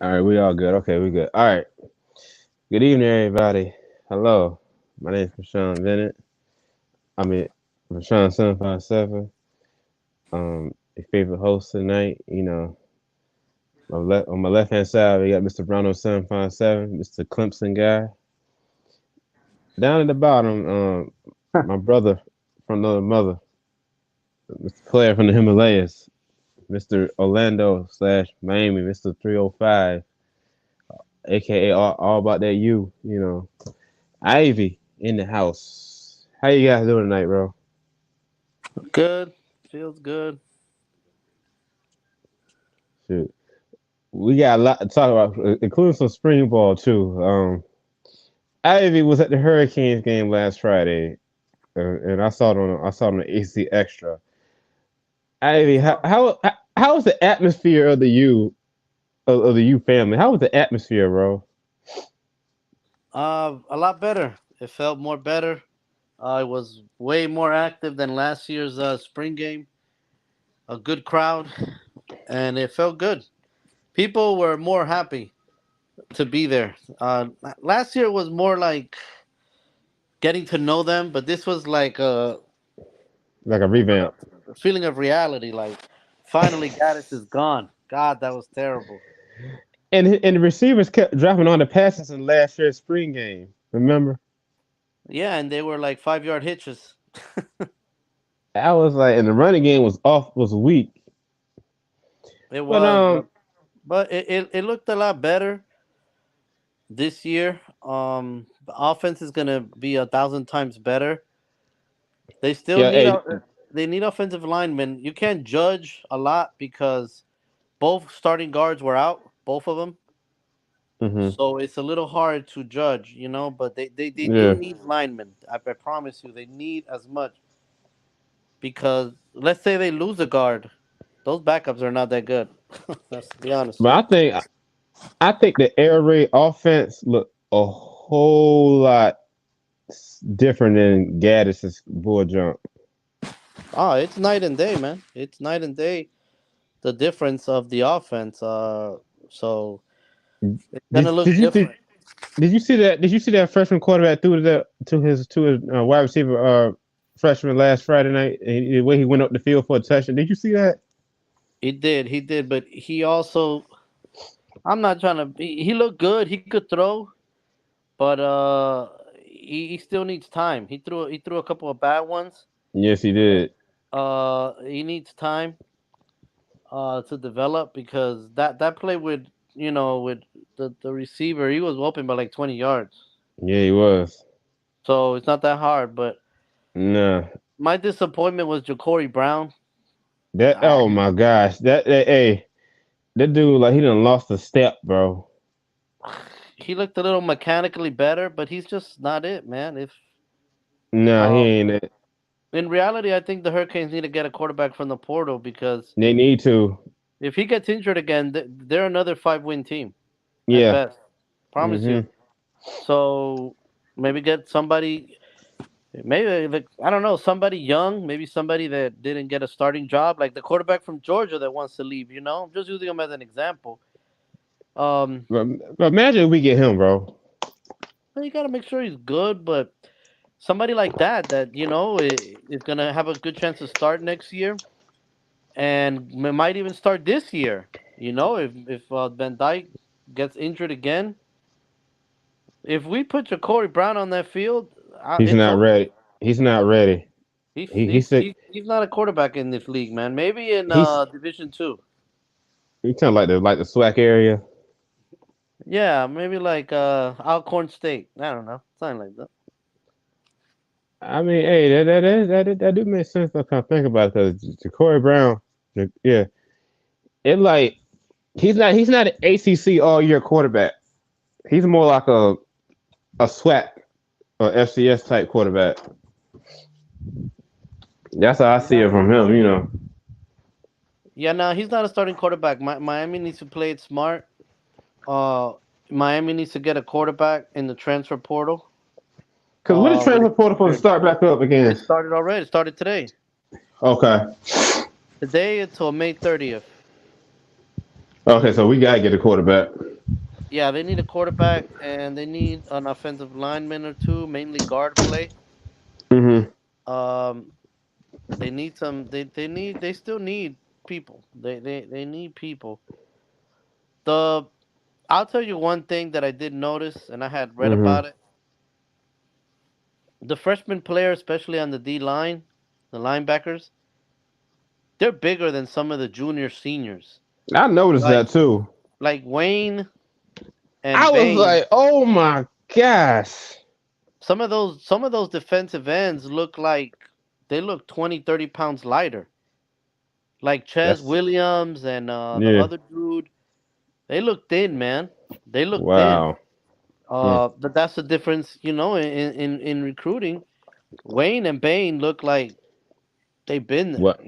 All right, we all good. Okay, we good. All right. Good evening, everybody. Hello. My name is Rashawn Bennett. I'm at Rashawn757. Your favorite host tonight. On my left hand side, we got Mr. Rondo 757, Mr. Clemson guy. Down at the bottom, my brother from another mother, Mr. Player from the Himalayas, Mr. Orlando slash Miami, Mr. 305, aka all about that you. Ivy in the house. How you guys doing tonight, bro? Good. Feels good. Shoot. We got a lot to talk about, including some spring ball too. Ivy was at the Hurricanes game last Friday, and I saw it on the AC Extra. Ivy, how was the atmosphere of the U family? How was the atmosphere, bro? A lot better. It felt more better. It was way more active than last year's spring game. A good crowd, and it felt good. People were more happy to be there. Last year was more like getting to know them, but this was like Like a revamp. a feeling of reality. Like finally, Gaddis is gone. God, that was terrible. And the receivers kept dropping on the passes in last year's spring game. Remember? Yeah, and they were like 5 yard hitches. I was like, and the running game was weak. It But was, but it looked a lot better this year. The offense is gonna be 1,000 times better. They still yeah, need hey, they need offensive linemen. You can't judge a lot because both starting guards were out, both of them. hmm So it's a little hard to judge, But they do yeah. need linemen. I promise you, they need as much because let's say they lose a guard, those backups are not that good. Let's be honest. But I think the air raid offense looked a whole lot different than Gaddis's bull jump. Oh, it's night and day, man. It's night and day. The difference of the offense. So it's gonna Did look did you did, different. did you see that? Did you see that freshman quarterback threw to his wide receiver freshman last Friday night? And the way he went up the field for a touchdown. Did you see that? He did, but he also. I'm not trying to. He looked good. He could throw, but he still needs time. He threw a couple of bad ones. Yes, he did. He needs time to develop because that play with with the receiver, he was open by like 20 yards. Yeah, he was. So it's not that hard, but Nah, my disappointment was Ja'Cory Brown. that. I, Oh my gosh, hey, that dude like he done lost a step, bro. he looked a little mechanically better, but he's just not it, man. If Nah, he um, ain't it. in reality, I think the Hurricanes need to get a quarterback from the portal because They need to. if he gets injured again, they're another 5-win team at Yeah. best. Promise you. hmm So maybe get somebody, maybe like, I don't know, somebody young, maybe somebody that didn't get a starting job, like the quarterback from Georgia that wants to leave. I'm just using him as an example. Um, but imagine if we get him, bro. well, you got to make sure he's good, but somebody like that is gonna have a good chance to start next year, and might even start this year. If Van Dyke gets injured again, if we put Ja'Cory Brown on that field, He's it's not over. ready. He's not ready. He's He he's said he's not a quarterback in this league, man. Maybe in he's Division 2. he kind of like the SWAC area. Yeah, maybe like Alcorn State. I don't know, something like that. I mean, hey, that do make sense. I kind of think about it because Corey Brown, yeah, it like he's not an ACC all year quarterback. He's more like a SWAC or FCS type quarterback. That's how I see it from him. Yeah, no, he's not a starting quarterback. Miami needs to play it smart. Uh, Miami needs to get a quarterback in the transfer portal. Because when the With transfer portal supposed to start back up again? it started already. It started today. Okay, Today until May 30th. okay, so we gotta get a quarterback. Yeah, they need a quarterback and they need an offensive lineman or two, mainly guard play. Mm-hmm. Um, they need some. They still need people. They need people. The I'll tell you one thing that I did notice, and I had read Mm-hmm. about it. The freshman player, especially on the D line, the linebackers, they're bigger than some of the junior seniors. I noticed Like that too. Wayne I and was Bain. like, oh my gosh. Some of those defensive ends look like they look 20, 30 pounds lighter. Like Ches That's Williams and the yeah. other dude, they look thin, man. They look thin. Wow. Mm. But that's the difference, in recruiting. Wayne and Bain look like they've been there. What?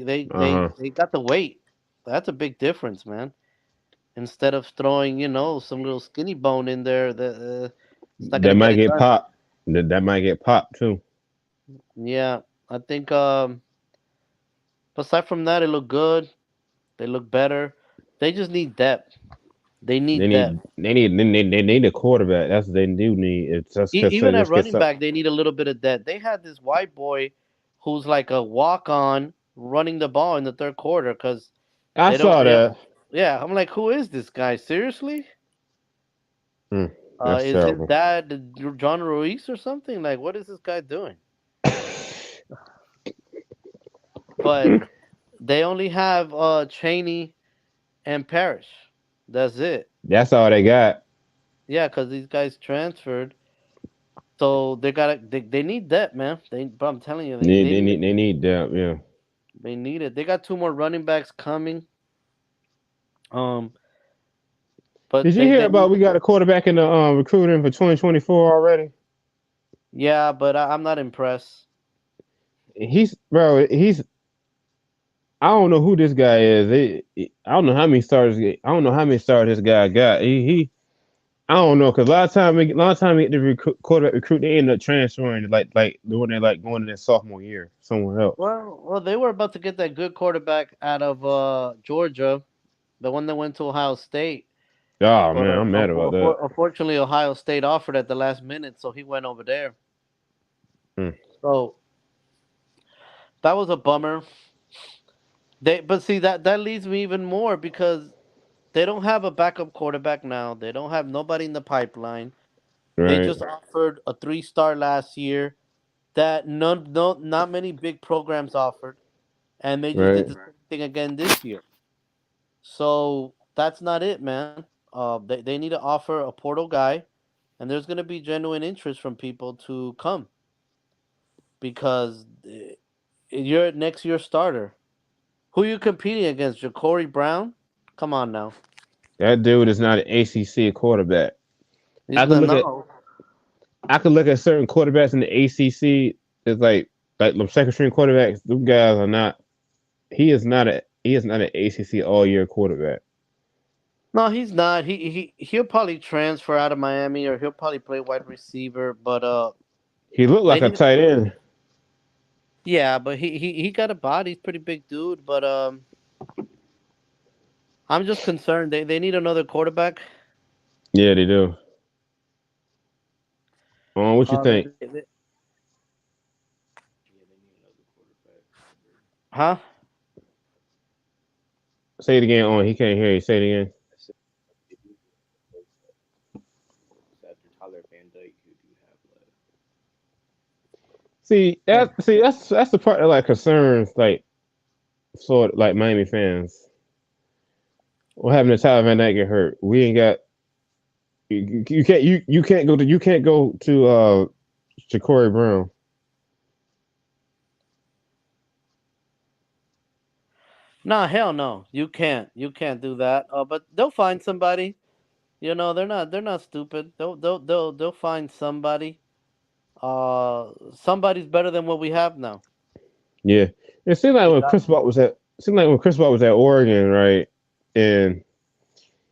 They Uh-huh. they got the weight. That's a big difference, man. Instead of throwing, some little skinny bone in there, it's not That gonna get might it get done. popped. That might get popped too. Yeah, I think. Aside from that, it looked good. They look better. They just need depth. They need depth. They need a quarterback. That's what they do need. It's just Even at just get running some. back, they need a little bit of depth. They had this white boy who's like a walk on running the ball in the third quarter because I they don't. saw that. Yeah, I'm like, who is this guy? Seriously? Mm, that's Is his terrible. dad John Ruiz or something? Like, what is this guy doing? But they only have Cheney and Parrish. That's it. That's all they got. Yeah, because these guys transferred. So they need that, man. But I'm telling you, they need it. They need that. Yeah. They need it. They got two more running backs coming. Um, but Did you hear they about need. we got a quarterback in the recruiting for 2024 already? Yeah, but I'm not impressed. He's bro. I don't know who this guy is. I don't know how many stars. I don't know how many stars this guy got. I don't know because a lot of time we get the quarterback recruit, they end up transferring like when they're like going in their sophomore year somewhere else. Well, they were about to get that good quarterback out of Georgia, the one that went to Ohio State. Oh But man, I'm mad about that. unfortunately, Ohio State offered at the last minute, so he went over there. Hmm. So that was a bummer. But see that leads me even more because they don't have a backup quarterback now. They don't have nobody in the pipeline. They Right, just offered a 3-star last year that no not many big programs offered, and they just did right. the same thing again this year. So that's not it, man. They need to offer a portal guy, and there's gonna be genuine interest from people to come because you're next year starter. Who you competing against? Ja'Cory Brown? Come on now. That dude is not an ACC quarterback. He's I could not look at no. certain quarterbacks in the ACC. It's like the second string quarterbacks. Those guys are not. He is not an ACC all year quarterback. No, he's not. He'll probably transfer out of Miami or he'll probably play wide receiver. But He looked they like a need. tight end. Yeah, but he got a body. He's a pretty big dude. But I'm just concerned. They need another quarterback. Yeah, they do. What you Uh, think? they- they- huh? Say it again. He can't hear you. Say it again. That's the part that like concerns like sort of like Miami fans. What happened to Tyler Van Dyke get hurt? We ain't got you can't go to Ja'Cory Brown. No, hell no. You can't. You can't do that. But they'll find somebody. They're not stupid. They'll find somebody. Somebody's better than what we have now. Yeah, it They got. seemed like when Chris Ball was at Oregon, right? And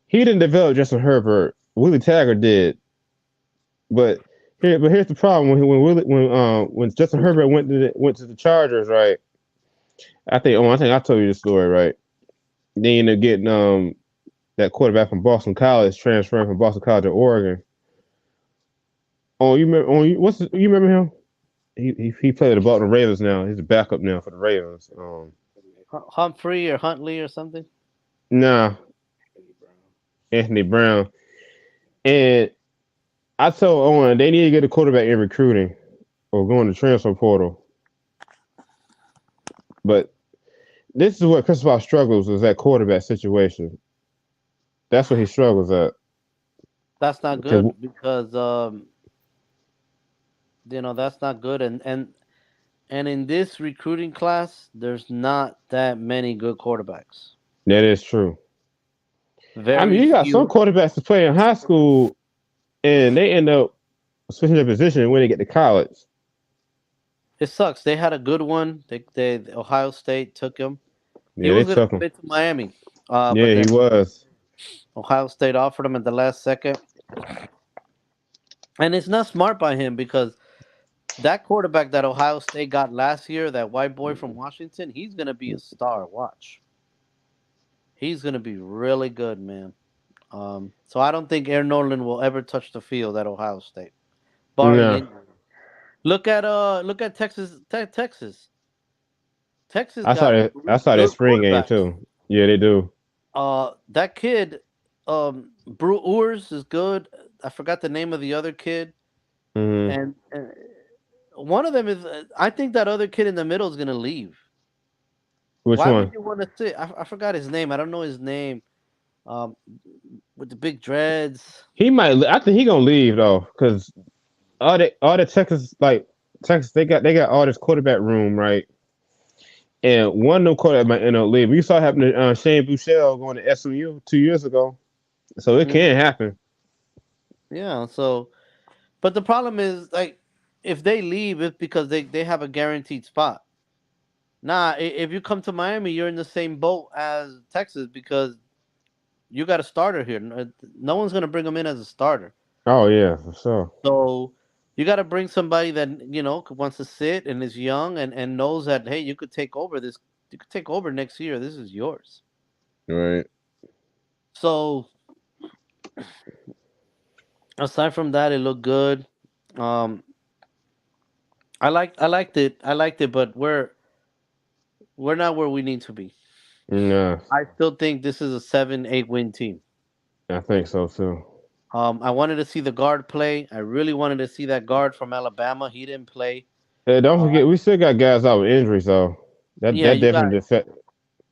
he didn't develop Justin Herbert. Willie Taggart did, but here's the problem when Justin Herbert went to the Chargers, right? I think I told you the story, right? They ended up getting that quarterback from Boston College transferring from Boston College to Oregon. Oh, you remember? Oh, you remember him? He played the Baltimore Ravens now. He's a backup now for the Ravens. Humphrey or Huntley or something. Nah, Anthony Brown. And I told Owen they need to get a quarterback in recruiting or go in the transfer portal. But this is what Christopher struggles is that quarterback situation. That's what he struggles at. That's not 'Cause- good because that's not good, and in this recruiting class, there's not that many good quarterbacks. that is true. I mean, Very you got some few. quarterbacks to play in high school and they end up switching their position when they get to college. It sucks. They had a good one. They Ohio State took him. He Yeah, they was gonna took him. commit to Miami, but Yeah, he then was. Ohio State offered him at the last second, and it's not smart by him because that quarterback that Ohio State got last year, that white boy from Washington, he's gonna be a star. Watch, he's gonna be really good, man. So I don't think Aaron Nolan will ever touch the field at Ohio State, barring No, injury. Look at Texas. Texas I saw got that. I three saw that good spring game quarterbacks. too. Yeah, they do. That kid, Brewers is good. I forgot the name of the other kid, Hmm. and one of them is. I think that other kid in the middle is gonna leave. Which Why would one? you want to sit? I forgot his name. I don't know his name. Um, with the big dreads. He might. I think he gonna leave though, because all the Texas, they got all this quarterback room right, and one of them quarterback might end up leaving. You saw it happen to Shane Buechele going to SMU 2 years ago, so it Hmm. can happen. Yeah. So, but the problem is like, if they leave, it's because they have a guaranteed spot. Nah, if you come to Miami, you're in the same boat as Texas because you got a starter here. No one's gonna bring him in as a starter. Oh yeah, for sure. So you got to bring somebody that wants to sit and is young and knows that hey, you could take over this. You could take over next year. This is yours. Right. So aside from that, it looked good. Um, I liked it, but we're not where we need to be. Nah, I still think this is a 7-8 win team. I think so too. I wanted to see the guard play. I really wanted to see that guard from Alabama. He didn't play. Hey, don't Uh, forget, we still got guys out with injuries, so that yeah, that you got definitely affect.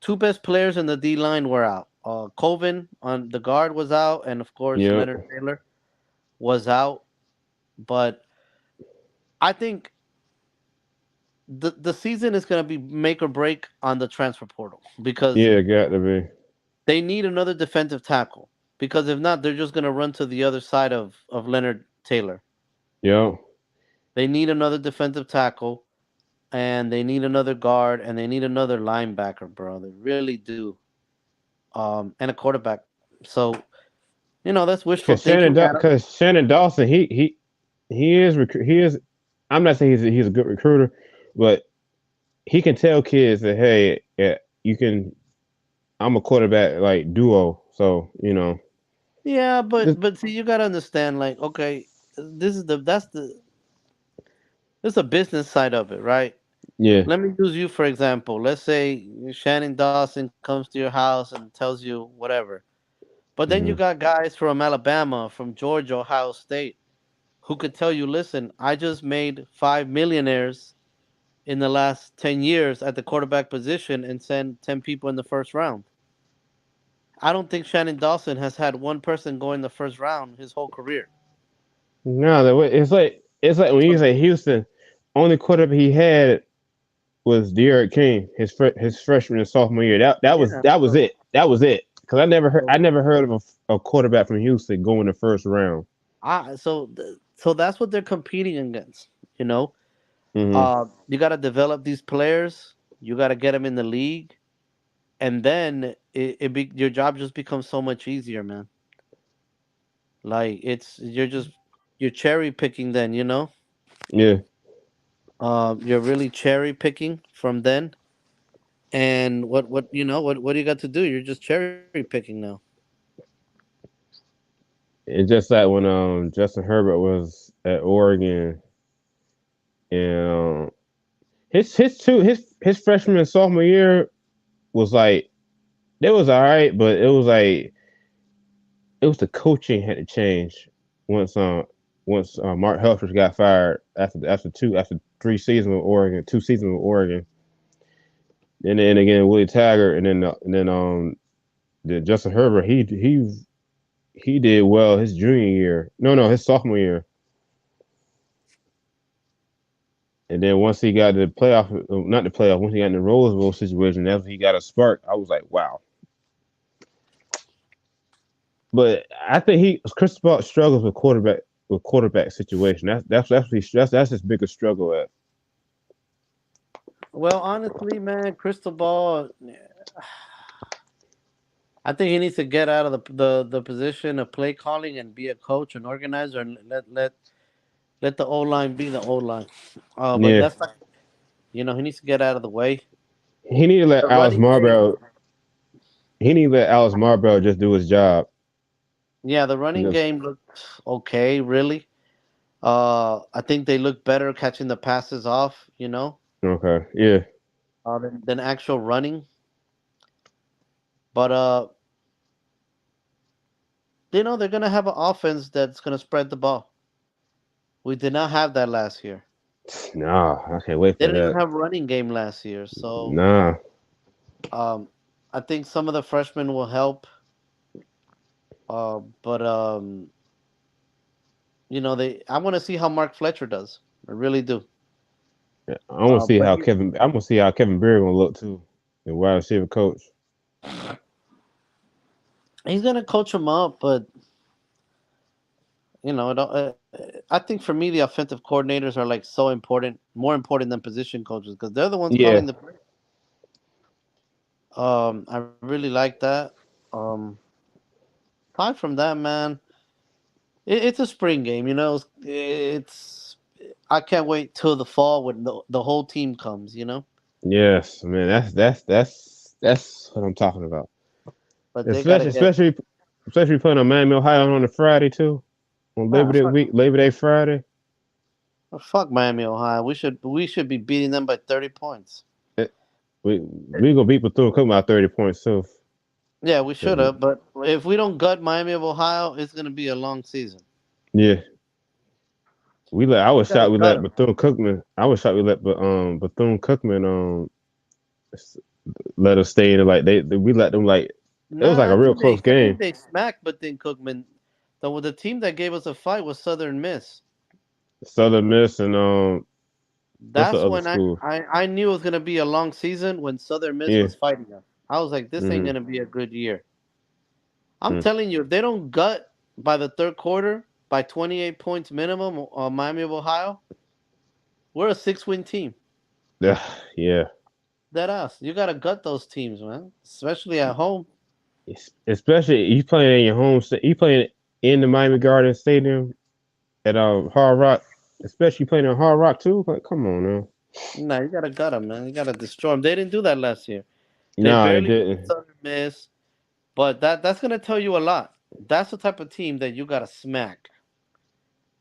two best players in the D line were out. Colvin on the guard was out, and of course Yep. Leonard Taylor was out. But I think the season is going to be make or break on the transfer portal because Yeah, got to be. they need another defensive tackle. Because if not, they're just going to run to the other side of Leonard Taylor. Yep. They need another defensive tackle, and they need another guard, and they need another linebacker, bro. They really do. And a quarterback. So that's wishful thinking, Adam. Because Shannon Dawson, he is he is. I'm not saying he's a good recruiter, but he can tell kids that hey, yeah, you can. I'm a quarterback like duo, so Yeah, this, but see, you gotta understand, like, okay, this is the business side of it, right? yeah. Let me use you for example. Let's say Shannon Dawson comes to your house and tells you whatever, but then you Hmm. got guys from Alabama, from Georgia, Ohio State, who could tell you, listen, I just made 5 millionaires in the last 10 years at the quarterback position and send 10 people in the first round. I don't think Shannon Dawson has had one person go in the first round his whole career. No, it's like when you So say Houston, only quarterback he had was Derrick King, his freshman and sophomore year. That was yeah, that was it. That was it. Because I so never heard of a quarterback from Houston going the first round. so that's what they're competing against. You know, Hmm. you got to develop these players. You got to get them in the league, and then your job just becomes so much easier, man. Like you're cherry picking. Then Yeah. you're really cherry picking from then. And what do you got to do? You're just cherry picking now. It's just like when Justin Herbert was at Oregon, and his freshman and sophomore year was like it was all right, but it was the coaching had to change once Mark Helfrich got fired after 3 seasons with Oregon, 2 seasons with Oregon, and then again Willie Taggart, the Justin Herbert he did well his junior year, no his sophomore year, and then once he got to the playoff, not the playoff, once he got in the Rose Bowl situation, after he got a spark, I was like wow. But I think Chris Paul struggles with quarterback situation. That's his biggest struggle at. Well, honestly, man, Crystal Ball. I think he needs to get out of the position of play calling and be a coach and organizer, and let the O line be the O line. But Yeah, that's not, he needs to get out of the way. he need to let The Alex running game, Marble. He need to let Alex Marble just do his job. yeah, the running Just game looked okay, really. I think they look better catching the passes off, okay, yeah, than actual running. But they're gonna have an offense that's gonna spread the ball. We did not have that last year. nah, I can't wait They for didn't even that. have running game last year. So Nah, um, I think some of the freshmen will help. But I want to see how Mark Fletcher does. I really do. I want to see But how Kevin. I want to see how Kevin Beard gonna look too, the wide receiver coach. he's gonna coach him up. But I think for me, the offensive coordinators are like so important, more important than position coaches because they're the ones Yeah, calling the play. I really like that. Um, Aside from that, man, it's a spring game. It's I can't wait till the fall when the whole team comes. yes, man. That's what I'm talking about. But they gotta Especially get especially especially playing on Miami, Ohio on a Friday too, on ah, Labor Day fuck, week, Labor Day Friday. fuck Miami, Ohio. We should be beating them by 30 points. Eh, we gonna beat Bethune Cookman by 30 points too. Yeah, we should have. But if we don't gut Miami of Ohio, it's gonna be a long season. Yeah, I We was gotta shocked we gut let them. Bethune Cookman. I was shocked we let Bethune Cookman s- let us stay in it. Like we let them like it was Nah, like a real close I think game. they smacked Bethune Cookman. The team that gave us a fight was Southern Miss. Southern Miss and what's the That's other when I, school? I, I knew it was gonna be a long season when Southern Miss Yeah. was fighting us. I was like, this ain't Mm-hmm. gonna be a good year. I'm Mm. telling you, if they don't gut by the third quarter by 28 points minimum on Miami of Ohio, we're a 6-win team. Yeah. Yeah. That ass. You gotta gut those teams, man. Especially at home. Especially you playing in your home. You playing in the Miami Garden Stadium at Hard Rock. Especially playing in Hard Rock too. Like, come on now. Nah, you gotta gut them, man. You gotta destroy them. They didn't do that last year. They No, they barely beat didn't. Southern Miss, but that's gonna tell you a lot. That's the type of team that you gotta smack.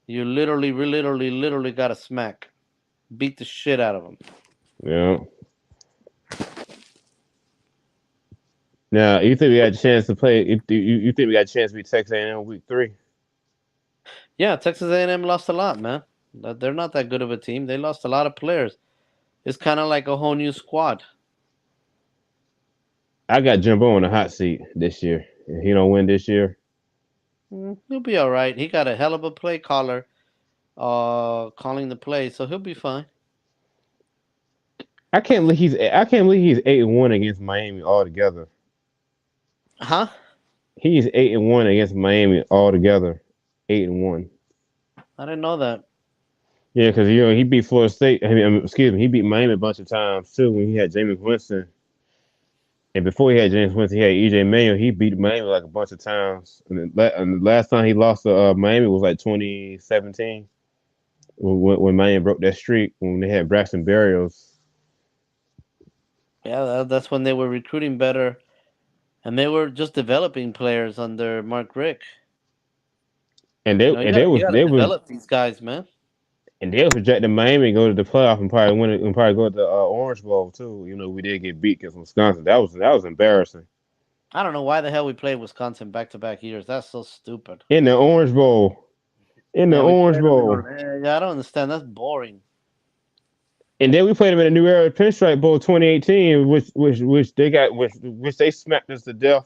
You literally gotta smack. Beat the shit out of them. Yeah. Now, you think we got a chance to play? You think we got a chance to beat Texas A&M week 3? Yeah, Texas A&M lost a lot, man. They're not that good of a team. They lost a lot of players. It's kind of like a whole new squad. I got Jimbo on the hot seat this year. If he don't win this year, He'll be all right. He got a hell of a play caller, calling the play, so he'll be fine. I can't believe he's 8-1 against Miami altogether. Huh? He's 8-1 against Miami altogether. 8-1. I didn't know that. Yeah, because he beat Florida State. Excuse me, he beat Miami a bunch of times too when he had Jameis Winston. And before he had James Winston, he had EJ Manuel. He beat Miami like a bunch of times. And the last time he lost to Miami was like 2017 when Miami broke that streak when they had Braxton Berrios. Yeah, that's when they were recruiting better, and they were just developing players under Mark Rick. And You know, you gotta they was develop these guys, man. and they was projecting Miami to go to the playoff and probably win it and probably go to the Orange Bowl too. You know, we did get beat against Wisconsin. That was embarrassing. I don't know why the hell we played Wisconsin back-to-back years. That's so stupid. In the Orange Bowl. In the Yeah, we Orange played them in Bowl. Orlando. Yeah, I don't understand. That's boring. And then we played them in the New Era Pinstripe Bowl 2018, which they smacked us to death.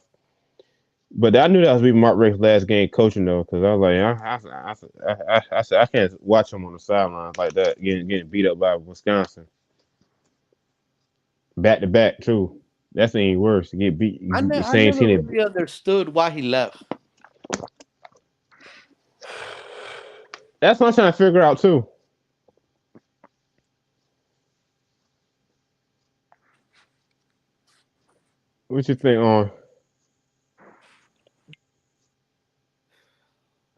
But I knew that was be Mark Richt's last game coaching though, because I was like, I said I can't watch him on the sidelines like that, getting beat up by Wisconsin, back to back too. That's ain't worse. To get beat, the I same never team. really understood why he left. That's what I'm trying to figure out too. What you think on?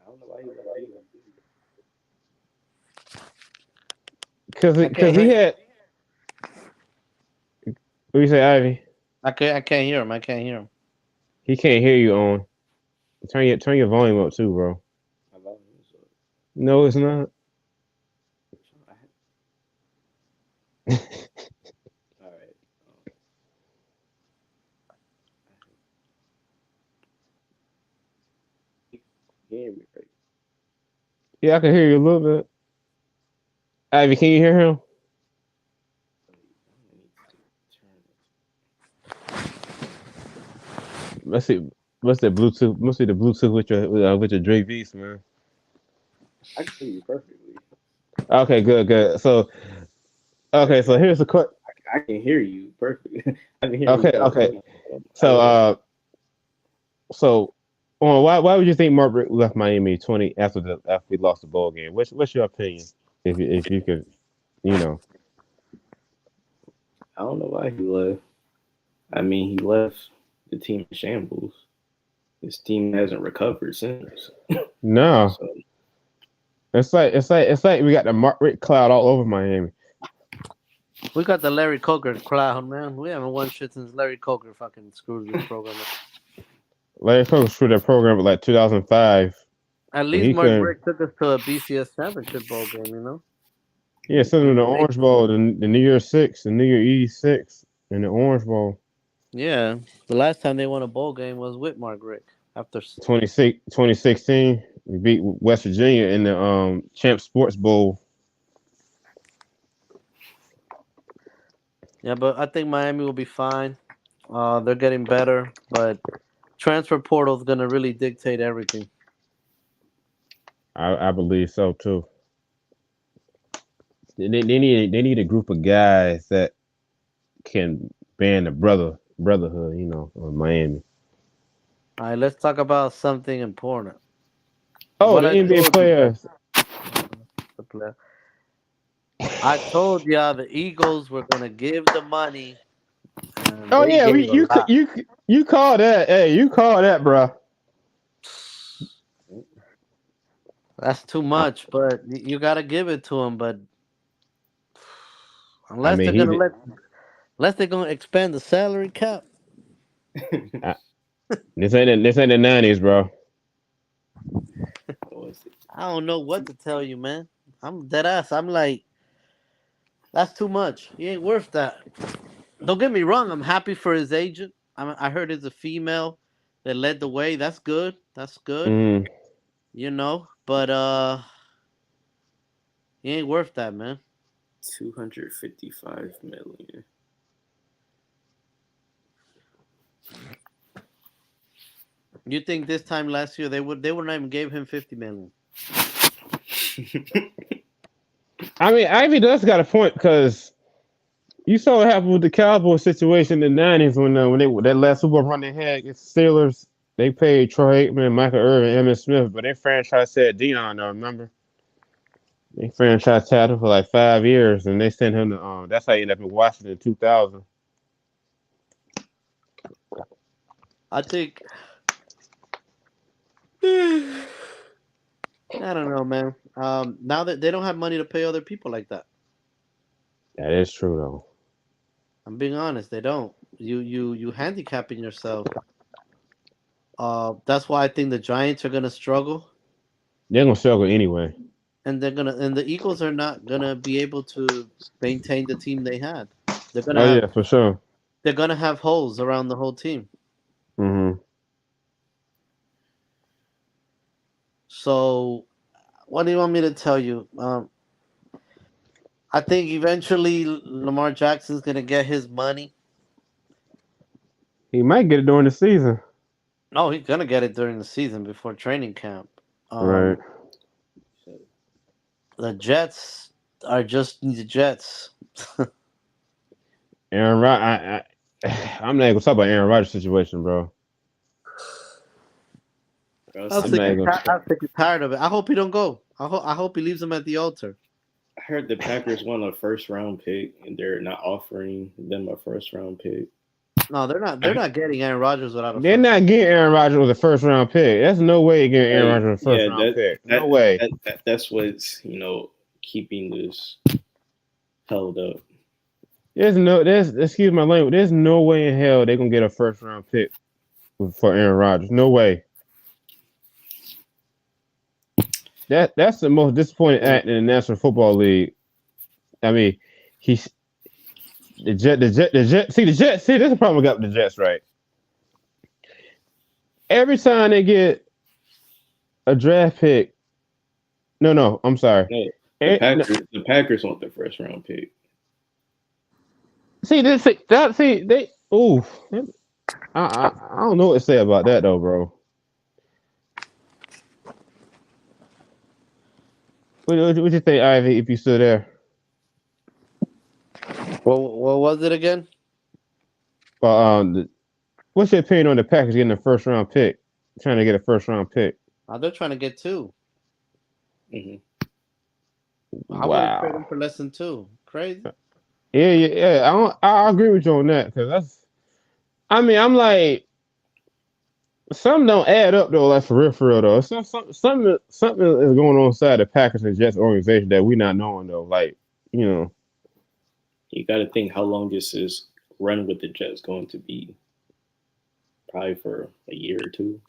I don't know why he left either. I can't Because he hear. had. What you say, Ivy? I can't hear him. I can't hear him. He can't hear you on. Turn your volume up too, bro. My volume is up. No, it's not. All right. You can hear me, right? Yeah, I can hear you a little bit. Ivy, can you hear him? Let's see. What's that Bluetooth? Must be the Bluetooth with your Dre Beast, man. I can hear you perfectly. Okay, good. So okay, so here's the question. I can hear you perfectly. I can hear you. Okay. I So don't know. so why would you think Mark Richt left Miami 20 after we lost the bowl game? What's your opinion? If you could, you know. I don't know why he left. I mean, he left the team in shambles. His team hasn't recovered since. No. So It's like we got the Mark Richt cloud all over Miami. We got the Larry Coker cloud, man. We haven't won shit since Larry Coker fucking screwed this program up. Larry Cook screwed that program at like 2005 At when least he Mark couldn't. Rick took us to a BCS championship bowl game, you know? Yeah, sent him the They- Orange Bowl, the New Year Six, the New Year '86, and the Orange Bowl Yeah. The last time they won a bowl game was with Mark Rick. After 2016. We beat West Virginia in the Champ Sports Bowl. Yeah, but I think Miami will be fine. They're getting better, but transfer portal is gonna really dictate everything. I believe so too. They need a group of guys that can band the brotherhood, of Miami. All right, let's talk about something important. Oh, What the I NBA told you, players. I told y'all the Eagles were gonna give the money, and Oh they yeah, gave a lot. you call that? Hey, you call that, bro? That's too much, but you gotta give it to them. But I unless mean, they're gonna unless they're gonna expand the salary cap, I, this ain't the '90s, bro. I don't know what to tell you, man. I'm dead ass. I'm like, that's too much. He ain't worth that. Don't get me wrong. I'm happy for his agent. I heard it's a female that led the way. That's good. That's good. Mm, But he ain't worth that, man. 255 million. You think this time last year they would not even gave him 50 million? I mean, Ivy does got a point because you saw what happened with the Cowboys situation in the '90s when they that last Super Bowl run they had against the Steelers. They paid Troy Aikman, Michael Irvin, Emmitt Smith, but they franchise said Dion. Though, remember? They franchise tagged him for like 5 years, and they sent him to. That's how he ended up in Washington in 2000. I think. I don't know, man. Now that they don't have money to pay other people like that. That is true though. I'm being honest. They don't. You handicapping yourself. That's why I think the Giants are gonna struggle. They're gonna struggle anyway. and the Eagles are not gonna be able to maintain the team they had. They're gonna Oh have yeah, for sure. they're gonna have holes around the whole team. Mm-hmm. So, what do you want me to tell you? I think eventually Lamar Jackson's gonna get his money. He might get it during the season. No, he's gonna get it during the season before training camp. Right. The Jets are just the Jets. Aaron Rod I'm not gonna talk about Aaron Rodgers' situation, bro. I'm not gonna. I'm sick and tired of it. I hope he don't go. I hope he leaves him at the altar. I heard the Packers won a first round pick, and they're not offering them a first round pick. No, they're not. They're not getting Aaron Rodgers without a. They're not getting Aaron Rodgers with a first round pick. That's no way you're getting Aaron Rodgers with a first round pick. No way. That's what's keeping this held up. Excuse my language. There's no way in hell they're gonna get a first round pick for Aaron Rodgers. No way. That's the most disappointing act in the National Football League. I mean, the Jets. See, this is the problem we got with the Jets, right? Every time they get a draft pick, no, I'm sorry. No, the Packers want the first round pick. I don't know what to say about that though, bro. What you think, Ivy? If you stood there, What was it again? what's your opinion on the Packers getting a first round pick? Trying to get a first round pick. They're trying to get 2. Mm-hmm. I wouldn't trade them for less than 2. Crazy. Yeah. I agree with you on that because that's. I mean, I'm like, some don't add up though. Like for real though. Something is going on inside the Packers and Jets organization that we not knowing though. Like, you got to think how long this is run with the Jets going to be. Probably for a year or 2.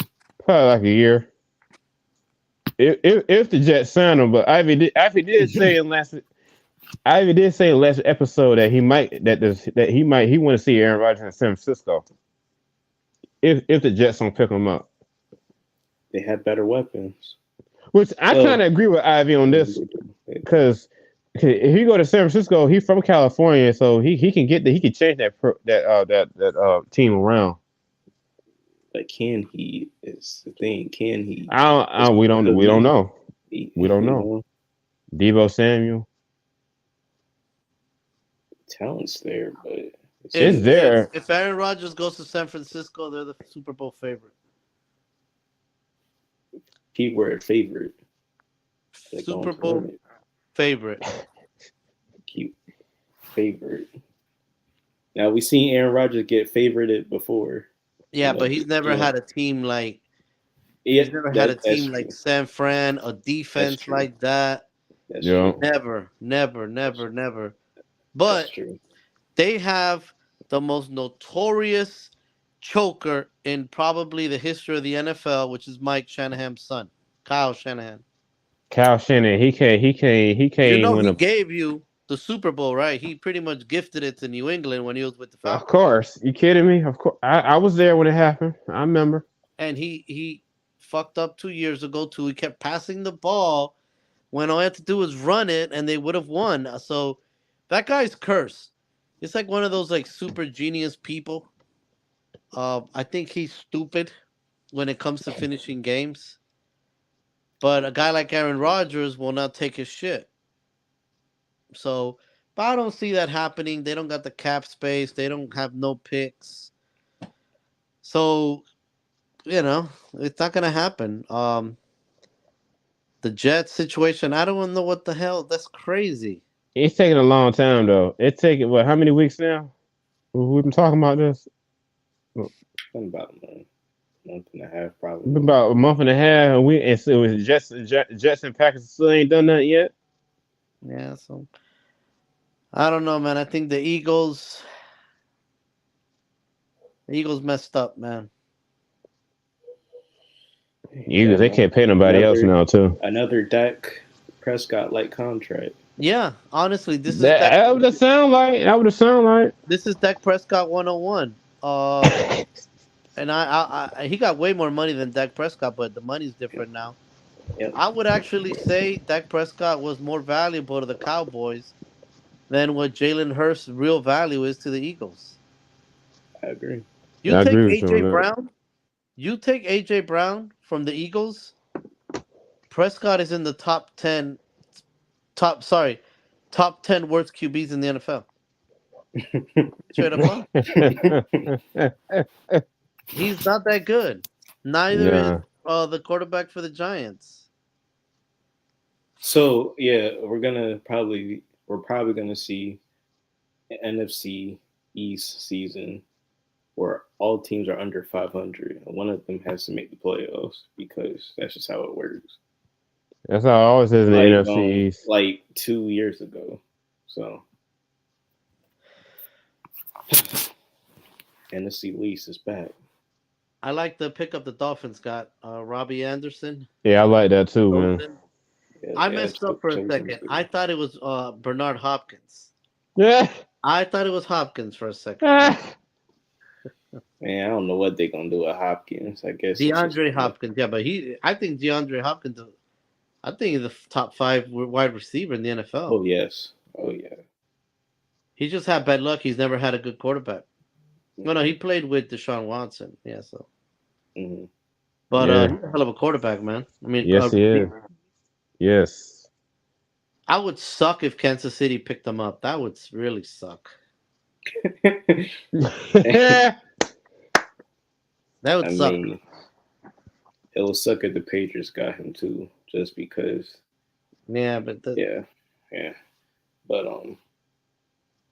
Probably like a year. If the Jets sign him, but Ivy did say in last episode that he want to see Aaron Rodgers in San Francisco. If the Jets don't pick him up, they have better weapons. Which I kind of agree with Ivy on this because if he go to San Francisco, he's from California, so he can change that team around. But can he? Is the thing. Can he? We don't know. We don't know. Deebo Samuel. Talent's there, but it's there. If Aaron Rodgers goes to San Francisco, they're the Super Bowl favorite. Keyword favorite. Super Bowl favorite. Cute favorite. Now we've seen Aaron Rodgers get favorited before. Yeah, but he's never had a team like. He's never had a team like San Fran, a defense like that. That's true. Never. But they have the most notorious choker in probably the history of the NFL, which is Mike Shanahan's son, Kyle Shanahan. He can't. He gave you the Super Bowl, right? He pretty much gifted it to New England when he was with the Falcons. Of course, you kidding me? Of course, I was there when it happened. I remember. And he fucked up 2 years ago too. He kept passing the ball when all he had to do was run it, and they would have won. So that guy's cursed. It's like one of those like super genius people. I think he's stupid when it comes to finishing games. But a guy like Aaron Rodgers will not take his shit. So, but I don't see that happening. They don't got the cap space. They don't have no picks. So, it's not going to happen. The Jets situation, I don't know what the hell. That's crazy. It's taking a long time, though. It's taking, how many weeks now? We've been talking about this? Been about a month and a half, probably. About a month and a half, and it was Jets and Packers still ain't done nothing yet. Yeah, so I don't know, man. I think the Eagles messed up, man. Yeah, They man. can't pay nobody else now too. Another Dak Prescott like contract. Yeah, honestly, this is Dak. That would have sound like. That would have sound like. This is Dak Prescott 101. And he got way more money than Dak Prescott, but the money's different now. Yep, I would actually say Dak Prescott was more valuable to the Cowboys than what Jalen Hurst's real value is to the Eagles. I agree. You I take agree with you on AJ that. Brown. You take AJ Brown from the Eagles. Prescott is in the top 10 worst QBs in the NFL. Straight up on. He's not that good. Neither is Yeah. the quarterback for the Giants. So yeah, we're probably gonna see an NFC East season where all teams are under 500, and one of them has to make the playoffs because that's just how it works. That's how it always is in the NFC East. Like 2 years ago. So NFC Least is back. I like the pickup the Dolphins got. Robbie Anderson. Yeah, I like that too, man. Chosen. Yeah, I messed up for a Chosen's second. good. I thought it was Bernard Hopkins. Yeah. I thought it was Hopkins for a second. Man, I don't know what they're gonna do with Hopkins. I guess DeAndre Hopkins, yeah, but I think DeAndre Hopkins. I think he's the top 5 wide receiver in the NFL. Oh yes. Oh yeah. He just had bad luck. He's never had a good quarterback. No, he played with Deshaun Watson. Yeah, so. Mm-hmm. But Yeah. he's a hell of a quarterback, man. I mean, Yes, he is. Yes. I would suck if Kansas City picked him up. That would really suck. Yeah. That would suck. Mean, it will suck if the Patriots got him too, just because. Yeah, but Yeah. But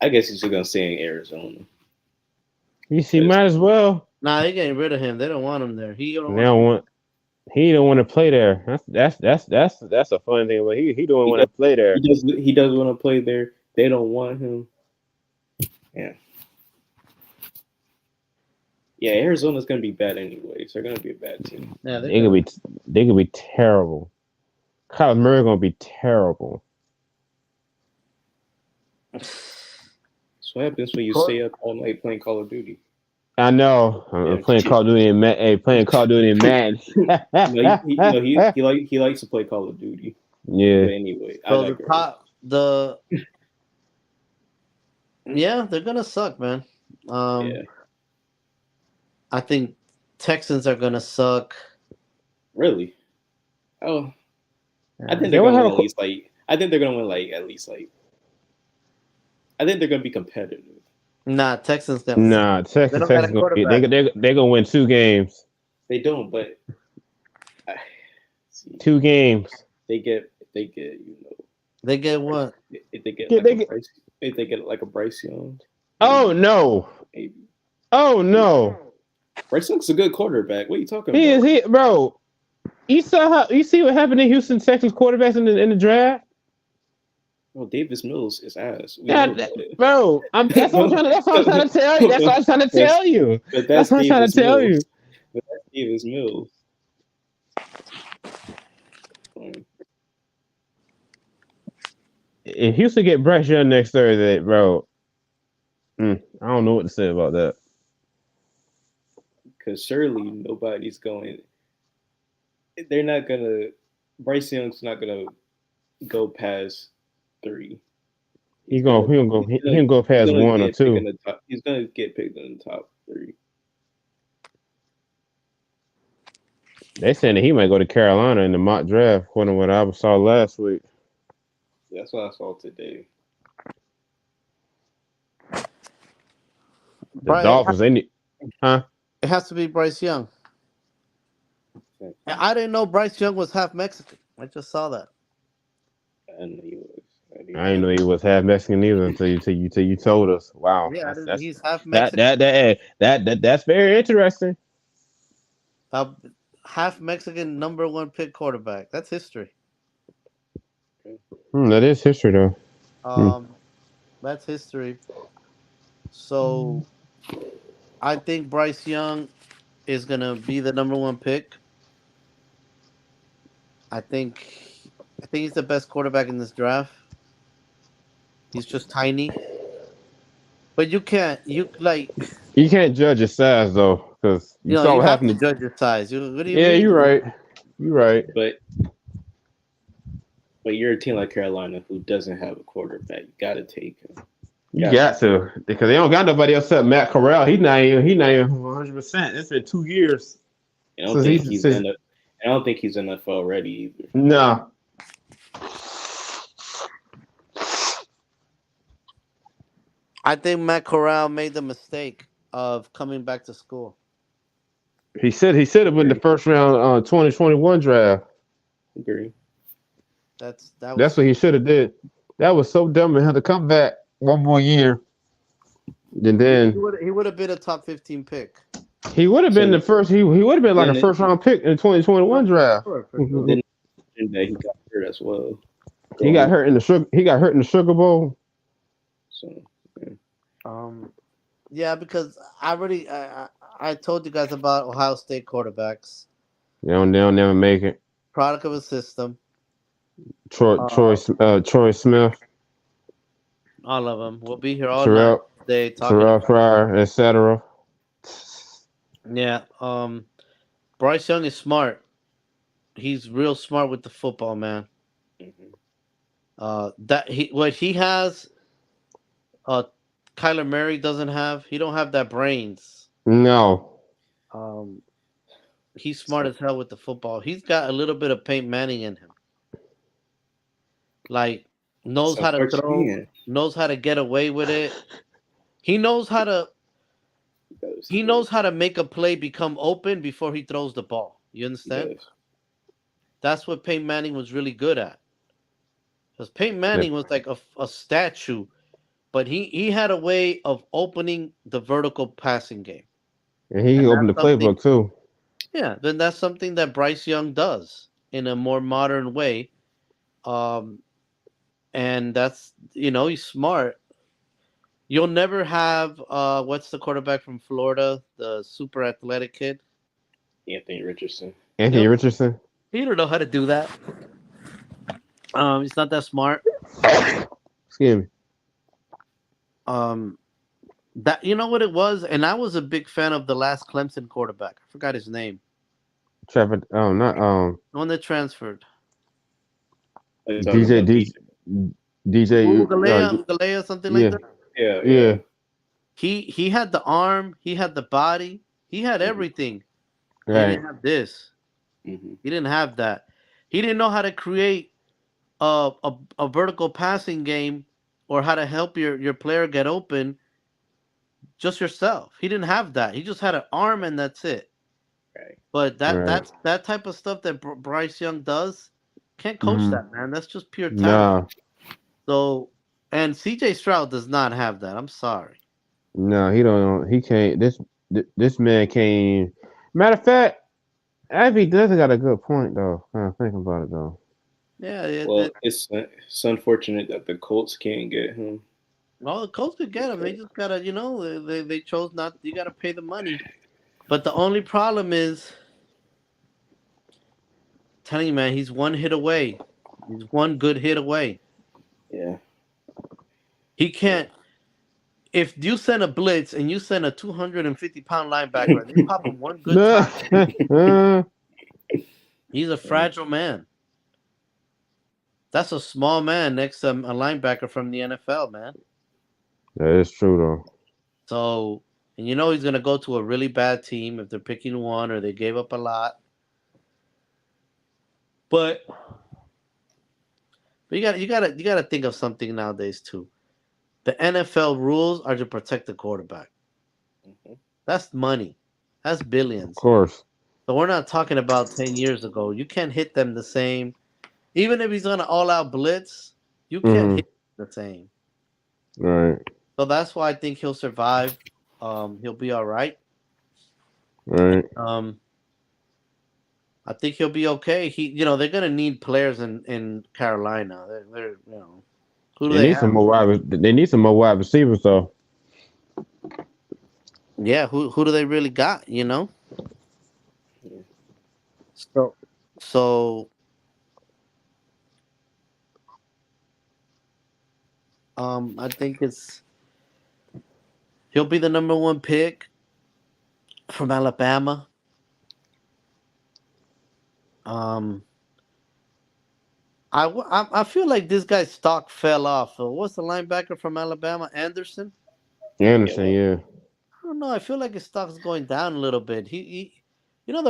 I guess he's just gonna stay in Arizona. You see, might as well. Nah, they getting rid of him. They don't want him there. He don't want to play there. That's a fun thing. But he don't want to play there. He does want to play there. They don't want him. Yeah. Yeah, Arizona's gonna be bad anyway. So they're gonna be a bad team. Yeah, they could be terrible. Kyler Murray gonna be terrible. That's what happens when you stay up all night playing Call of Duty. I know. I'm playing Call of Duty and playing Call of Duty and Madden. He likes to play Call of Duty. Yeah. But anyway, so they're gonna suck, man. Yeah. I think Texans are gonna suck. Really? Oh, I think they're gonna win I think they're gonna win at least. I think they're gonna be competitive. Nah, Texans gonna. Nah, Texans they're gonna win 2 games. They don't, but 2 games. They get They get what? If they get like a Bryce Young. Oh no! Maybe. Oh no! Bryce Young's a good quarterback. What are you talking about? He bro. You see what happened to Houston Texans quarterbacks in the draft? Well, Davis Mills is ass. Bro, that's what I'm trying to tell you. That's what I'm trying to tell you. That's what I'm trying to tell you. But that's Davis Mills. If Houston get Bryce Young next Thursday, bro, I don't know what to say about that. Because surely nobody's going. They're not gonna. Bryce Young's not gonna go past 3. He can go past 1 or 2. He's gonna get picked in the top 3. They saying that he might go to Carolina in the mock draft, according to what I saw last week. That's what I saw today. The Dolphins, they need, huh? It has to be Bryce Young. I didn't know Bryce Young was half Mexican. I just saw that. I didn't know he was. I didn't know he was half Mexican either until you told us. Wow. Yeah, he's half Mexican. That's very interesting. Half Mexican #1 pick quarterback. That's history. That is history, though. That's history. So, I think Bryce Young is gonna be the #1 pick. I think he's the best quarterback in this draft. He's just tiny, but You can't judge his size though, because you saw you what have to happened. judge his size. What do you Yeah, you're mean? right. You're right. But you're a team like Carolina who doesn't have a quarterback. You got to take him. You got to, because they don't got nobody else except Matt Corral. He not even 100%. It's been 2 years I don't since think he's he's since I don't think he's NFL ready either. no. I think Matt Corral made the mistake of coming back to school. He said it in the first round 2021 draft. Agree. That's what he should have did. That was so dumb. He had to come back one more year. And then he would have been a top 15 pick. he would have been the first. He would have been like a first round pick in the 2021 draft. Sure. Then he got hurt as well. He got hurt in the Sugar Bowl. So yeah, because I told you guys about Ohio State quarterbacks. They don't never make it. Product of a system. Troy Smith. All of them. We'll be here all Terrell, night today talking Terrell Fryer, etc. Yeah. Bryce Young is smart. He's real smart with the football, man. What he has, Kyler Murray doesn't have. He don't have that brains. No. He's smart as hell with the football. He's got a little bit of Peyton Manning in him. Like knows how to throw, knows how to get away with it. He knows how to make a play become open before he throws the ball. You understand? That's what Peyton Manning was really good at. Because Peyton Manning was like a statue, but he had a way of opening the vertical passing game. And he opened the playbook too. Yeah, then that's something that Bryce Young does in a more modern way. And that's, he's smart. You'll never have, what's the quarterback from Florida, the super athletic kid? Anthony Richardson. Richardson? He don't know how to do that. He's not that smart. Excuse me. That you know what it was, and I was a big fan of the last Clemson quarterback. I forgot his name. Trevor. Not the one that transferred. DJ. Galea, something like that. Yeah. He had the arm. He had the body. He had everything. Right. He didn't have this. Mm-hmm. He didn't have that. He didn't know how to create a vertical passing game or how to help your player get open just yourself. He didn't have that. He just had an arm and that's it. Right. But that's that type of stuff that Bryce Young does. Can't coach that, man. That's just pure talent. Nah. So, and CJ Stroud does not have that. I'm sorry. No, he don't. He can't. This man can't. Matter of fact, Abby does got a good point though. Kind of thinking about it though. Yeah. Well, it's unfortunate that the Colts can't get him. Well, the Colts could get him. They just gotta, they chose not. You gotta pay the money. But the only problem is, telling you, man, he's one hit away. He's one good hit away. Yeah. He can't. If you send a blitz and you send a 250-pound linebacker, they pop him one good time. He's a fragile man. That's a small man next to a linebacker from the NFL, man. That is true, though. So, and he's going to go to a really bad team if they're picking one or they gave up a lot. But you got to think of something nowadays too. The NFL rules are to protect the quarterback. Mm-hmm. That's money. That's billions. Of course. So we're not talking about 10 years ago. You can't hit them the same. Even if he's going to all-out blitz, you can't hit them the same. Right. So that's why I think he'll survive. He'll be all right. Right. I think he'll be okay. They're going to need players in Carolina. They're who do they need some more they need some more wide receivers though. Yeah, who do they really got, So I think he'll be the number one pick from Alabama. Um, I feel like this guy's stock fell off. What's the linebacker from Alabama? Anderson. Anderson, yeah. I don't know. I feel like his stock's going down a little bit. The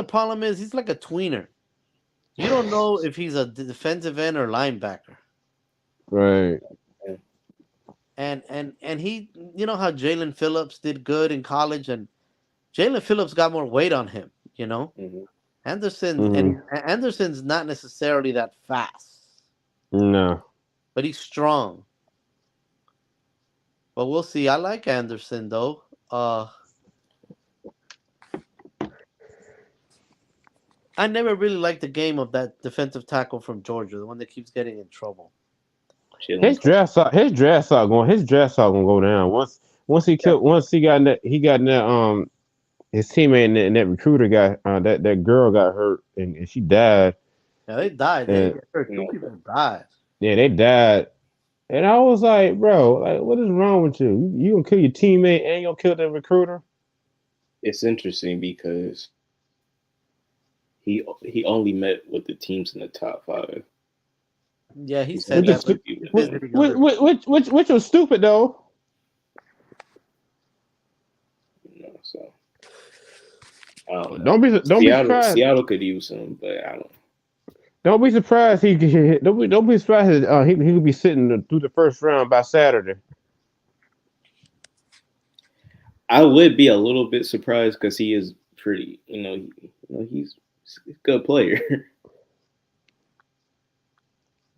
problem is he's like a tweener. You don't know if he's a defensive end or linebacker. Right. And he, you know how Jalen Phillips did good in college, and Jalen Phillips got more weight on him. Mm-hmm. Anderson's not necessarily that fast, No. but he's strong. But we'll see. I like Anderson though. I never really liked the game of that defensive tackle from Georgia, the one that keeps getting in trouble. His draft stock gonna go down once he got in that his teammate and that recruiter got that girl got hurt and she died. Yeah, they died. Two people died. Yeah, they died. And I was like, bro, like, what is wrong with you? You gonna kill your teammate and you gonna kill the recruiter? It's interesting because he only met with the teams in the top 5. Yeah, he said that. Which was stupid though. So don't be surprised. Seattle could use him, but I don't. Don't be surprised don't be surprised he could be sitting through the first round by Saturday. I would be a little bit surprised because he is pretty. He's a good player.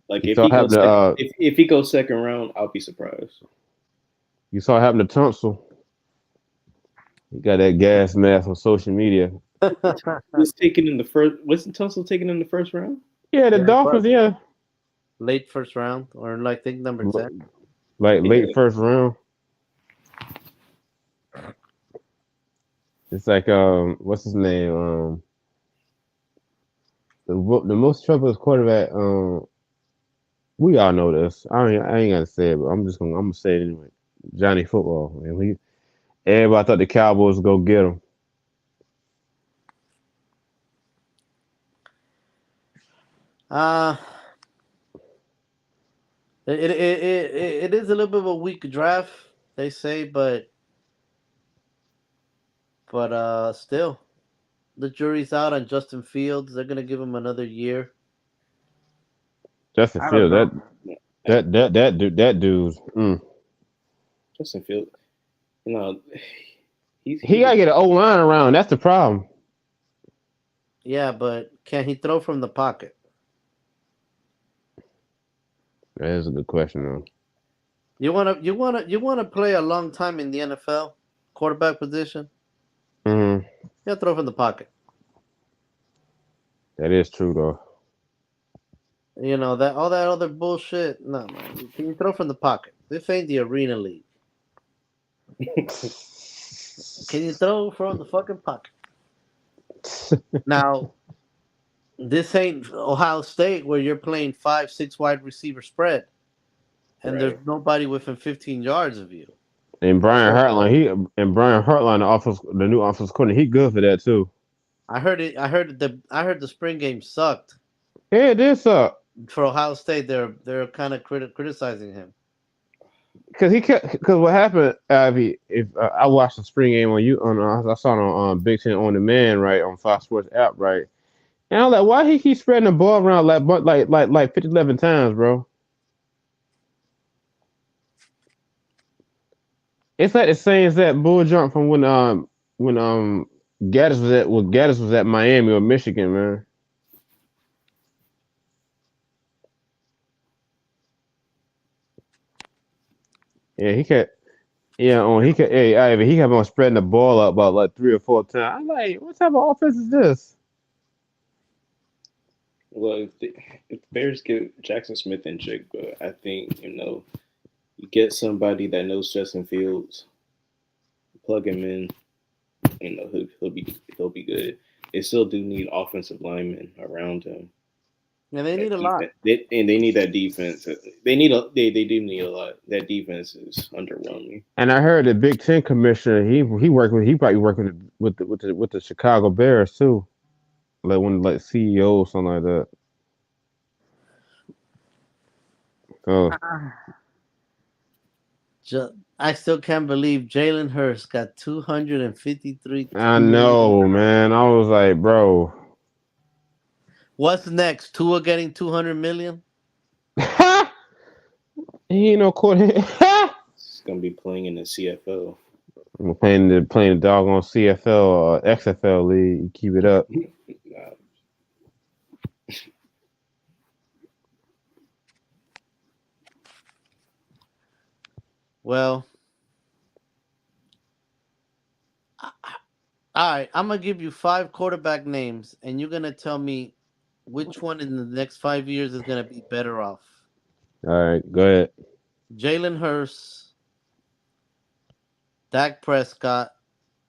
Like if he goes second round, I'll be surprised. You saw it happen to Tunsil. He got that gas mask on social media. Was taken in the first. Wasn't Tunsil taken in the first round? Yeah, the Dolphins. Yeah, late first round, or I think number 10. Late first round. It's like what's his name? The most troublous quarterback. We all know this. I ain't gotta say it, but I'm gonna say it anyway. Johnny Football. Man, everybody thought the Cowboys would go get him. It is a little bit of a weak draft, they say, but still, the jury's out on Justin Fields. They're gonna give him another year. Justin Fields, that dude's. Justin Fields, he gotta get an O line around. That's the problem. Yeah, but can he throw from the pocket? That is a good question, though. You wanna play a long time in the NFL, quarterback position? Mm-hmm. Yeah, throw from the pocket. That is true, though. That all that other bullshit. No, man. Can you throw from the pocket? This ain't the Arena League. Can you throw from the fucking pocket? Now, this ain't Ohio State where you're playing 5-6 wide receiver spread, and there's nobody within 15 yards of you. And Brian Hartline, the new offensive coordinator, he good for that too. I heard the spring game sucked. Yeah, it did suck. For Ohio State, they're kind of criticizing him. Because what happened, Ivy? If I watched the spring game I saw it on Big Ten On Demand, right, on Fox Sports app, right, and I was like, why he keep spreading the ball around like 50, 11 times, bro? It's like the same as that bull jump from when Gaddis was at Miami or Michigan, man. Yeah, he kept on spreading the ball up about like 3 or 4 times. I'm like, what type of offense is this? Well, if the Bears get Jackson Smith in check, but I think you get somebody that knows Justin Fields, plug him in, he'll be good. They still do need offensive linemen around him. Yeah, they need a lot. They need that defense. They do need a lot. That defense is underwhelming. And I heard the Big Ten commissioner, he probably working with the Chicago Bears too. Like one like CEO or something like that. So I still can't believe Jalen Hurts got 253. I know, man. I was like, bro. What's next? Tua getting 200 million? He ain't no quarter. It's gonna be playing in the CFL. I'm playing the doggone CFL or XFL league. Keep it up. Well, all right. I'm gonna give you 5 quarterback names, and you're gonna tell me which one in the next 5 years is gonna be better off. All right, go ahead. Jalen Hurts, Dak Prescott,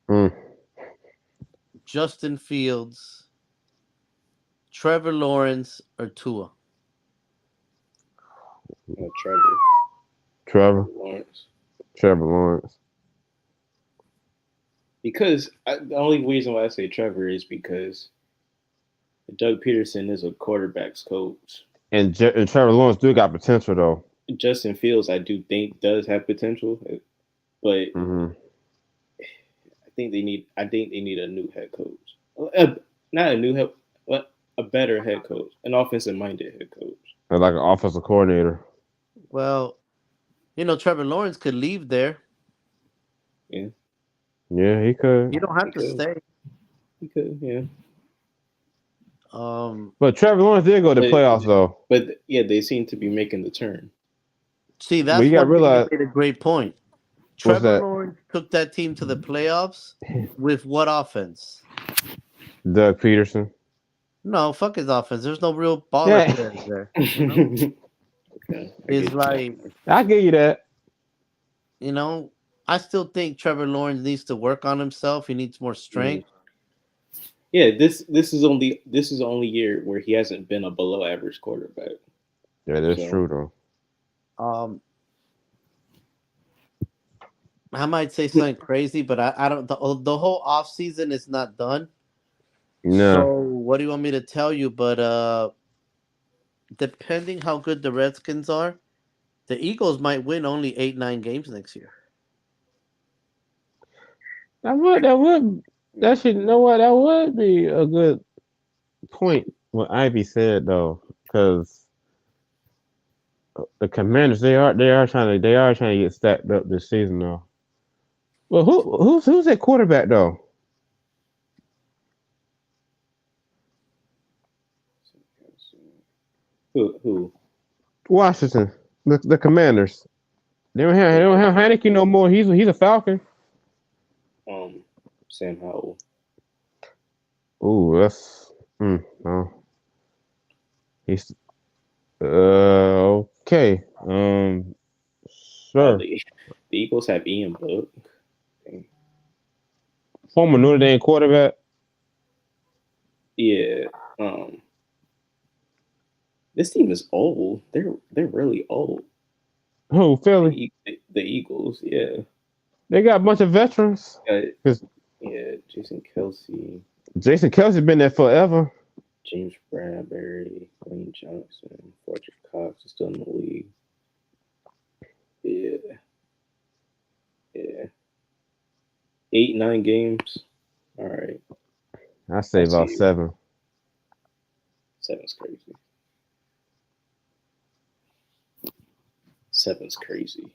Mm. Justin Fields, Trevor Lawrence, or Tua. Trevor Lawrence. Trevor Lawrence. Because the only reason why I say Trevor is because Doug Peterson is a quarterback's coach. And Trevor Lawrence do got potential though. Justin Fields, I do think does have potential, but I think they need a new head coach. Not a new head, but a better head coach, an offensive-minded head coach. Or like an offensive coordinator. Well, Trevor Lawrence could leave there. Yeah. Yeah, he could. You don't have to stay. He could, yeah. But Trevor Lawrence did go to playoffs though. But yeah, they seem to be making the turn. See, that's what you made a great point. Trevor Lawrence took that team to the playoffs with what offense? Doug Peterson. No, fuck his offense. There's no real baller players there. Okay. It's like I'll give you that. I still think Trevor Lawrence needs to work on himself. He needs more strength. Yeah, this is the only year where he hasn't been a below average quarterback. Yeah, that's true though. I might say something crazy, but I don't. The whole off season is not done. No. So what do you want me to tell you? But depending how good the Redskins are, the Eagles might win only 8-9 games next year. That would be a good point. What Ivy said though, because the Commanders they are trying to get stacked up this season though. Well, who's that quarterback though? Who? Washington, the Commanders. They don't have Heineke no more. He's a Falcon. Sam Howell. Ooh, that's no. He's okay. Sure. The Eagles have Ian Book. Former Notre Dame quarterback. Yeah. This team is old. They're really old. Who, Philly? The Eagles, yeah. They got a bunch of veterans. Yeah, Jason Kelce. Jason Kelce been there forever. James Bradbury, Wayne Johnson, Fletcher Cox is still in the league. Yeah. 8-9 games. All right. I say about 7. 7's crazy. 7's crazy.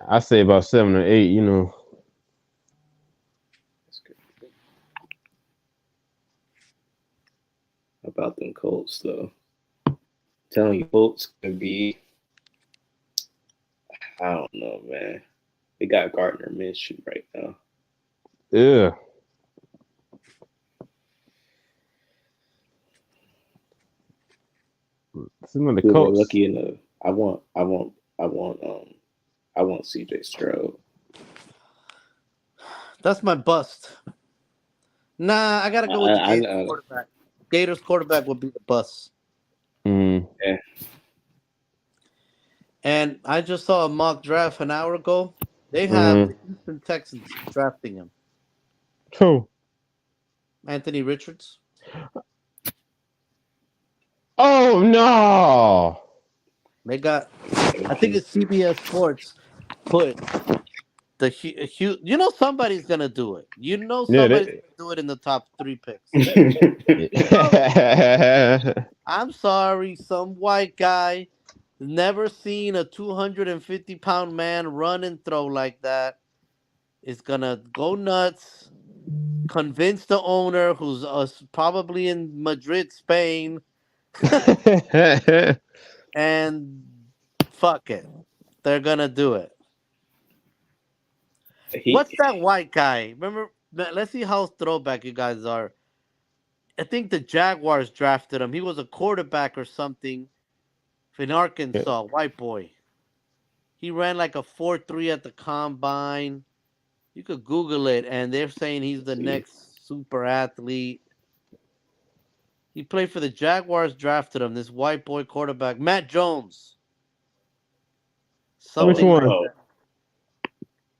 I say about 7 or 8. That's good. About them Colts though. I'm telling you, Colts could be. I don't know, man. They got Gardner Minshew right now. Yeah. Some of the Colts. Lucky enough. I want CJ Stroud. That's my bust. Nah, I gotta go with the Gators quarterback. Gators quarterback would be the bust. Mm. Yeah. And I just saw a mock draft an hour ago. They have Mm. the Houston Texans drafting him. Who? Anthony Richards. Oh no! They got, I think it's CBS Sports put the you know somebody's gonna do it. You know Yeah, somebody's they, gonna do it in the top 3 picks. Because I'm sorry, some white guy never seen a 250-pound man run and throw like that is gonna go nuts. Convince the owner, who's probably in Madrid, Spain, and fuck it, they're gonna do it. he What's that white guy? Remember? Let's see how throwback you guys are. I think the Jaguars drafted him. He was a quarterback or something in Arkansas. White boy. He ran like a 4.3 at the combine. You could Google it, and they're saying he's the see. next super athlete. He played for the Jaguars. Drafted him. This white boy quarterback, Matt Jones. Which Oh, Something like one? oh,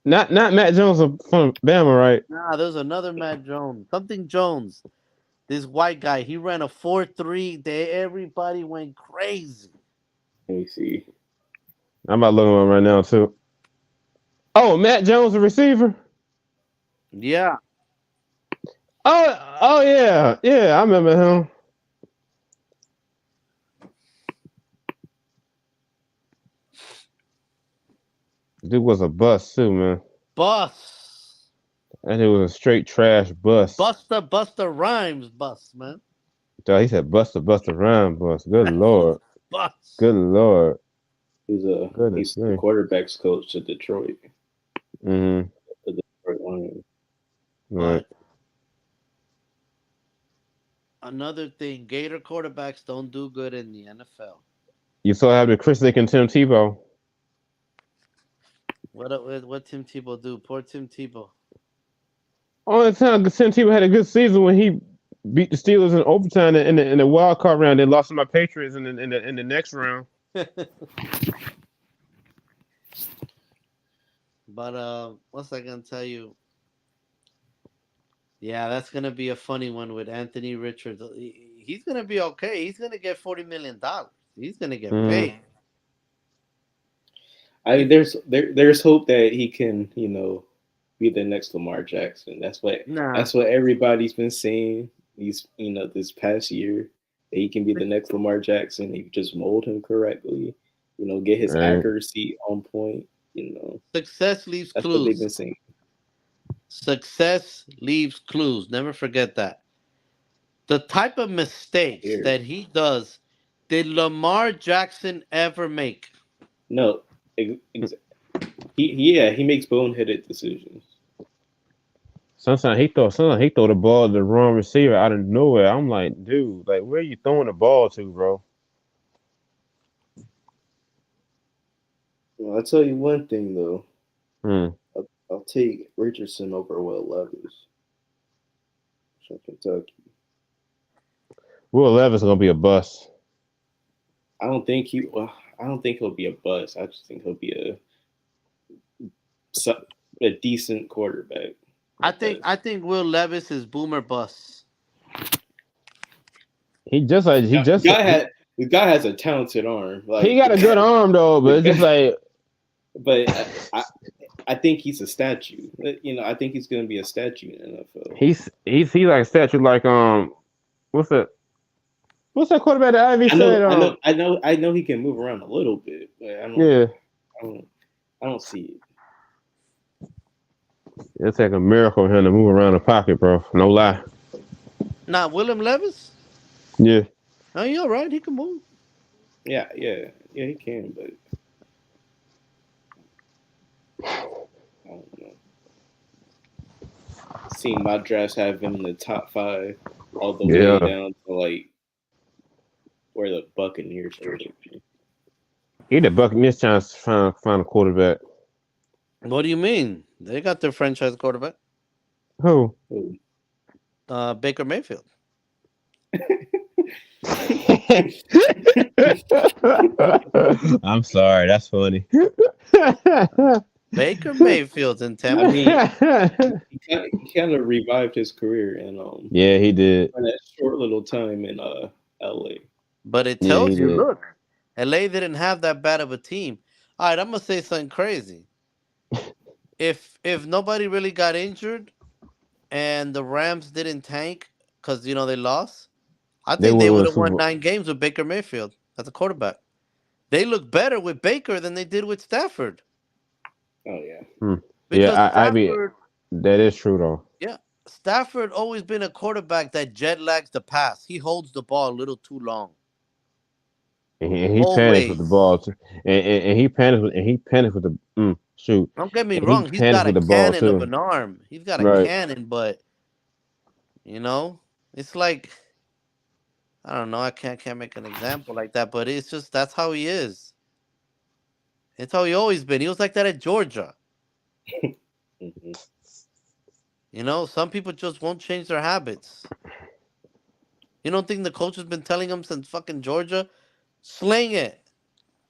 that. Not Matt Jones from Bama, right? Nah, there's another Matt Jones. Something Jones. This white guy. He ran a 4.3. Everybody went crazy. let me see. I'm about to look him up right now too. Oh, Matt Jones, the receiver. Yeah. Oh yeah, yeah, I remember him. Dude was a bust too, man. Bus. And it was a straight trash bust. Buster Rhymes bus, man. He said Buster Rhyme bust. Good lord. Bus. Good lord. He's Goodness the me. quarterbacks coach to Detroit. Mm-hmm. The Detroit Lions. Right. But another thing, Gator quarterbacks don't do good in the NFL. You saw how the Chris Dick and Tim Tebow. What Tim Tebow do? Poor Tim Tebow. Only time Tim Tebow had a good season when he beat the Steelers in overtime in the wild card round. They lost to my Patriots in the next round. But what's I gonna tell you? Yeah, that's gonna be a funny one with Anthony Richards. He's gonna be okay. He's gonna get $40 million. He's gonna get Mm-hmm. paid. There's hope that he can, be the next Lamar Jackson. Nah, That's what everybody's been saying. This past year that he can be the next Lamar Jackson. If you just mold him correctly, get his Right. accuracy on point. success leaves That's what they've clues. been saying. Success leaves clues. Never forget that. The type of mistakes Here, that he does, did Lamar Jackson ever make? no, he makes boneheaded decisions. Sometimes he throw the ball to the wrong receiver out of nowhere. I'm like, dude, like where are you throwing the ball to, bro? Well, I'll tell you one thing though. Hmm. I'll take Richardson over Will Levis from Kentucky. Will Levis is gonna be a bust. I don't think he. Well, I don't think he'll be a bust. I just think he'll be a decent quarterback. I think Will Levis is boomer bust. He just like he just The guy has a talented arm. he Like got a good arm though, but it's just like but I think he's a statue. I think he's going to be a statue in the NFL. he's like a statue like what's that quarterback that Ivy said I know he can move around a little bit, but yeah. I don't see it. It's like a miracle for him to move around the pocket, bro. No lie. Nah, William Levis? Yeah. Oh, you're all right. He can move. Yeah, he can, but I don't know. Seeing my drafts have him in the top 5, all the way down to like where the Buccaneers drafted him. He the Buccaneers trying to find a quarterback. What do you mean? They got their franchise quarterback. Who? Baker Mayfield. I'm sorry, that's funny. Baker Mayfield's in Tampa. I mean, he kind of revived his career in Yeah, he did. in that short little time in LA. But it Yeah, he tells you, did. look, LA didn't have that bad of a team. All right, I'm gonna say something crazy. If nobody really got injured and the Rams didn't tank because they lost, I They think would they win would a have Super won Bowl. 9 games with Baker Mayfield as a quarterback. They look better with Baker than they did with Stafford Oh yeah. Yeah, because I mean Stafford, that is true though. yeah, Stafford always been a quarterback that jet lags the pass. He holds the ball a little too long. And he panics with the Always. ball too. And he panics with the shoot. Don't get me And he wrong. He's panics got with a the ball cannon of too. an arm. He's got a Right. cannon, but it's like I don't know. I can't make an example like that, but it's just that's how he is. It's how he always been. He was like that at Georgia. Hmm. Some people just won't change their habits. You don't think the coach has been telling him since fucking Georgia? Sling it.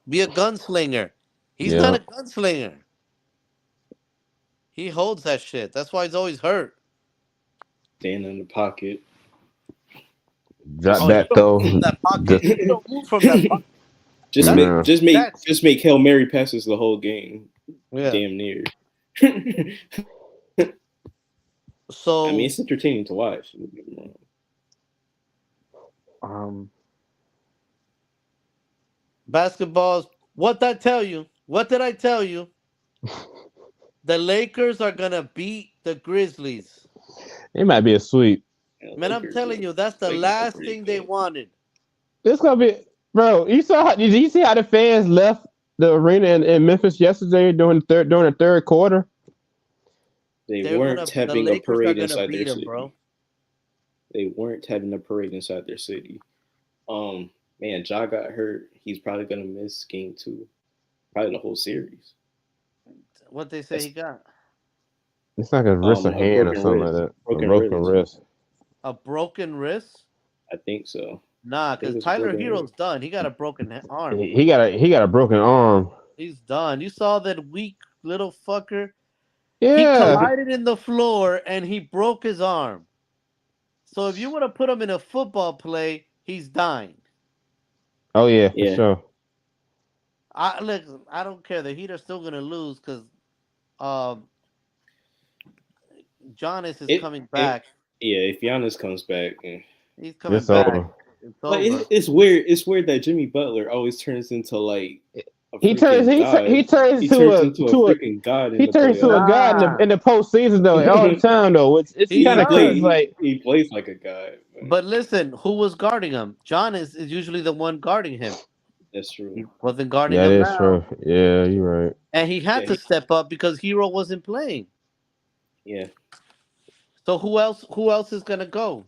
Be a gunslinger. He's not Yeah. a gunslinger. He holds that shit. That's why he's always hurt. Staying in the pocket. Drop Oh, you back don't move though. from that pocket. Just You don't move from that pocket. just That's make yeah. just make that's just make Hail Mary passes the whole game. yeah. Damn near. I mean, So it's entertaining to watch. Don't get me wrong. basketballs. What did I tell you? What did I tell you? The Lakers are gonna beat the Grizzlies. It might be a sweep. Yeah, Man, I'm telling you, that's the Lakers are last pretty thing they good. wanted. It's gonna be bro, did you see how the fans left the arena in Memphis yesterday during the third quarter? They The weren't having a Lakers are parade gonna inside beat their them, bro. city. They weren't having a parade inside their city. Man, Ja got hurt. He's probably gonna miss game 2, probably the whole series. What they say That's he got? It's like a wrist or a hand or broken something like wrist. that. A Broken broken wrist. wrist. A broken wrist? I think so. Nah, I think because it was a Tyler broken Hero's wrist. done. He got a broken arm. He got a broken arm. He's done. You saw that weak little fucker? He Yeah. collided in the floor and he broke his arm. So if you want to put him in a football play, he's dying. Oh yeah, for Yeah. sure. I don't care. The Heat are still gonna lose because um, Giannis is It coming it back. yeah. If Giannis comes back, He's coming It's back. over. It's but over. it's weird. It's weird that Jimmy Butler always turns into like a He turns freaking god. he turns He to turns a into a to a freaking god in he the turns to a playoffs. god Nah, in the postseason though all the time though. It's he kind of crazy. does. Like He plays like a god. Man. But listen, who was guarding him? Giannis is usually the one guarding him. That's true. He wasn't guarding yeah, that him is now, true. Yeah, you're right. and he had Yeah, to step up because Hero wasn't playing. yeah. So who else? Who else is gonna go?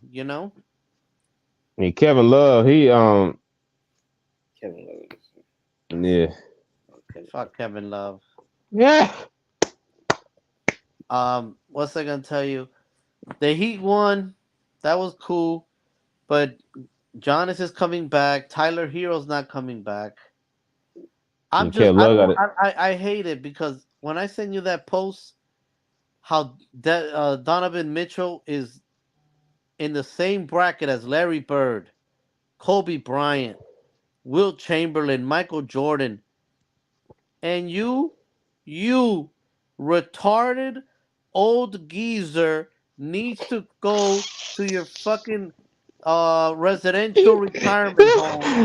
I mean, Kevin Love, he Kevin Love. yeah. Fuck Kevin Love. Yeah. What's I gonna tell you? The Heat won. That was cool, but Giannis is coming back. Tyler Hero's not coming back. And Kevin Love got it. I hate it because when I send you that post, how Donovan Mitchell is in the same bracket as Larry Bird, Kobe Bryant, Wilt Chamberlain, Michael Jordan, and you retarded old geezer needs to go to your fucking residential retirement home.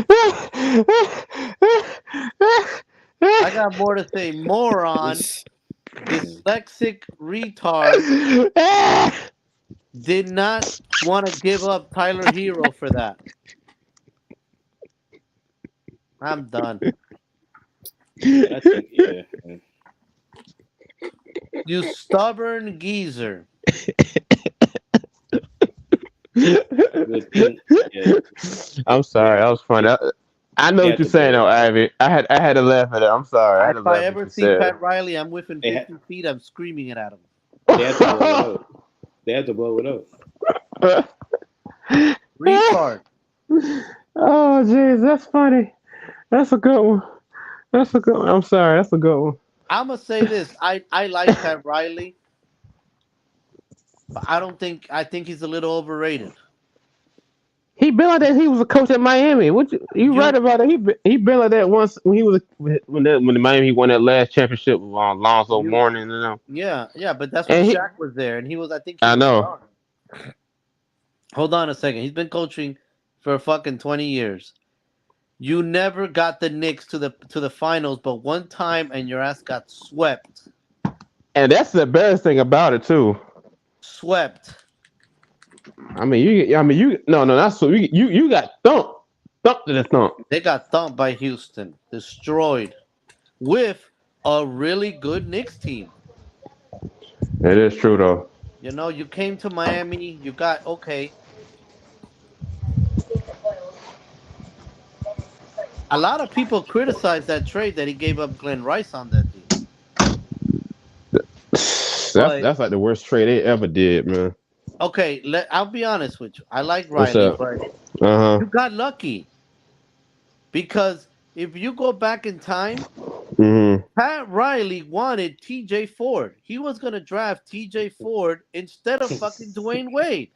I got more to say. Moron, dyslexic retard did not want to give up Tyler Hero for that. I'm done. I think yeah. You stubborn geezer. The thing, yeah. I'm sorry, that was funny. I know They what had you're to saying blow though, it. Ivy. I had to laugh at it. I'm sorry. I had to If I laugh at what ever you see said. Pat Riley, I'm within They 50 had, feet, I'm screaming it at him. they had to blow it up. They had to blow it up. Retard. Oh, jeez, that's funny. That's a good one. That's a good one. I'm sorry. That's a good one. I'm gonna say this. I like Pat Riley, but I think he's a little overrated. He been like that. He was a coach at Miami. What you right You about it? He been like that once when he was when the Miami won that last championship with Lonzo you Mourning, you know. yeah, but that's when And he, Shaq was there, and I think he I was know. done. Hold on a second. He's been coaching for fucking 20 years. You never got the Knicks to the finals, but one time, and your ass got swept. And that's the best thing about it too. Swept. No, that's so you got thumped to the thump. They got thumped by Houston, destroyed with a really good Knicks team. It is true though. You know, you came to Miami, you got okay. A lot of people criticize that trade that he gave up Glenn Rice on that deal. But That's like the worst trade they ever did, man. okay, I'll be honest with you. I like What's Riley, up? but Uh huh. you got lucky because if you go back in time, Mhm. Pat Riley wanted TJ Ford. He was going to draft TJ Ford instead of fucking Dwayne Wade.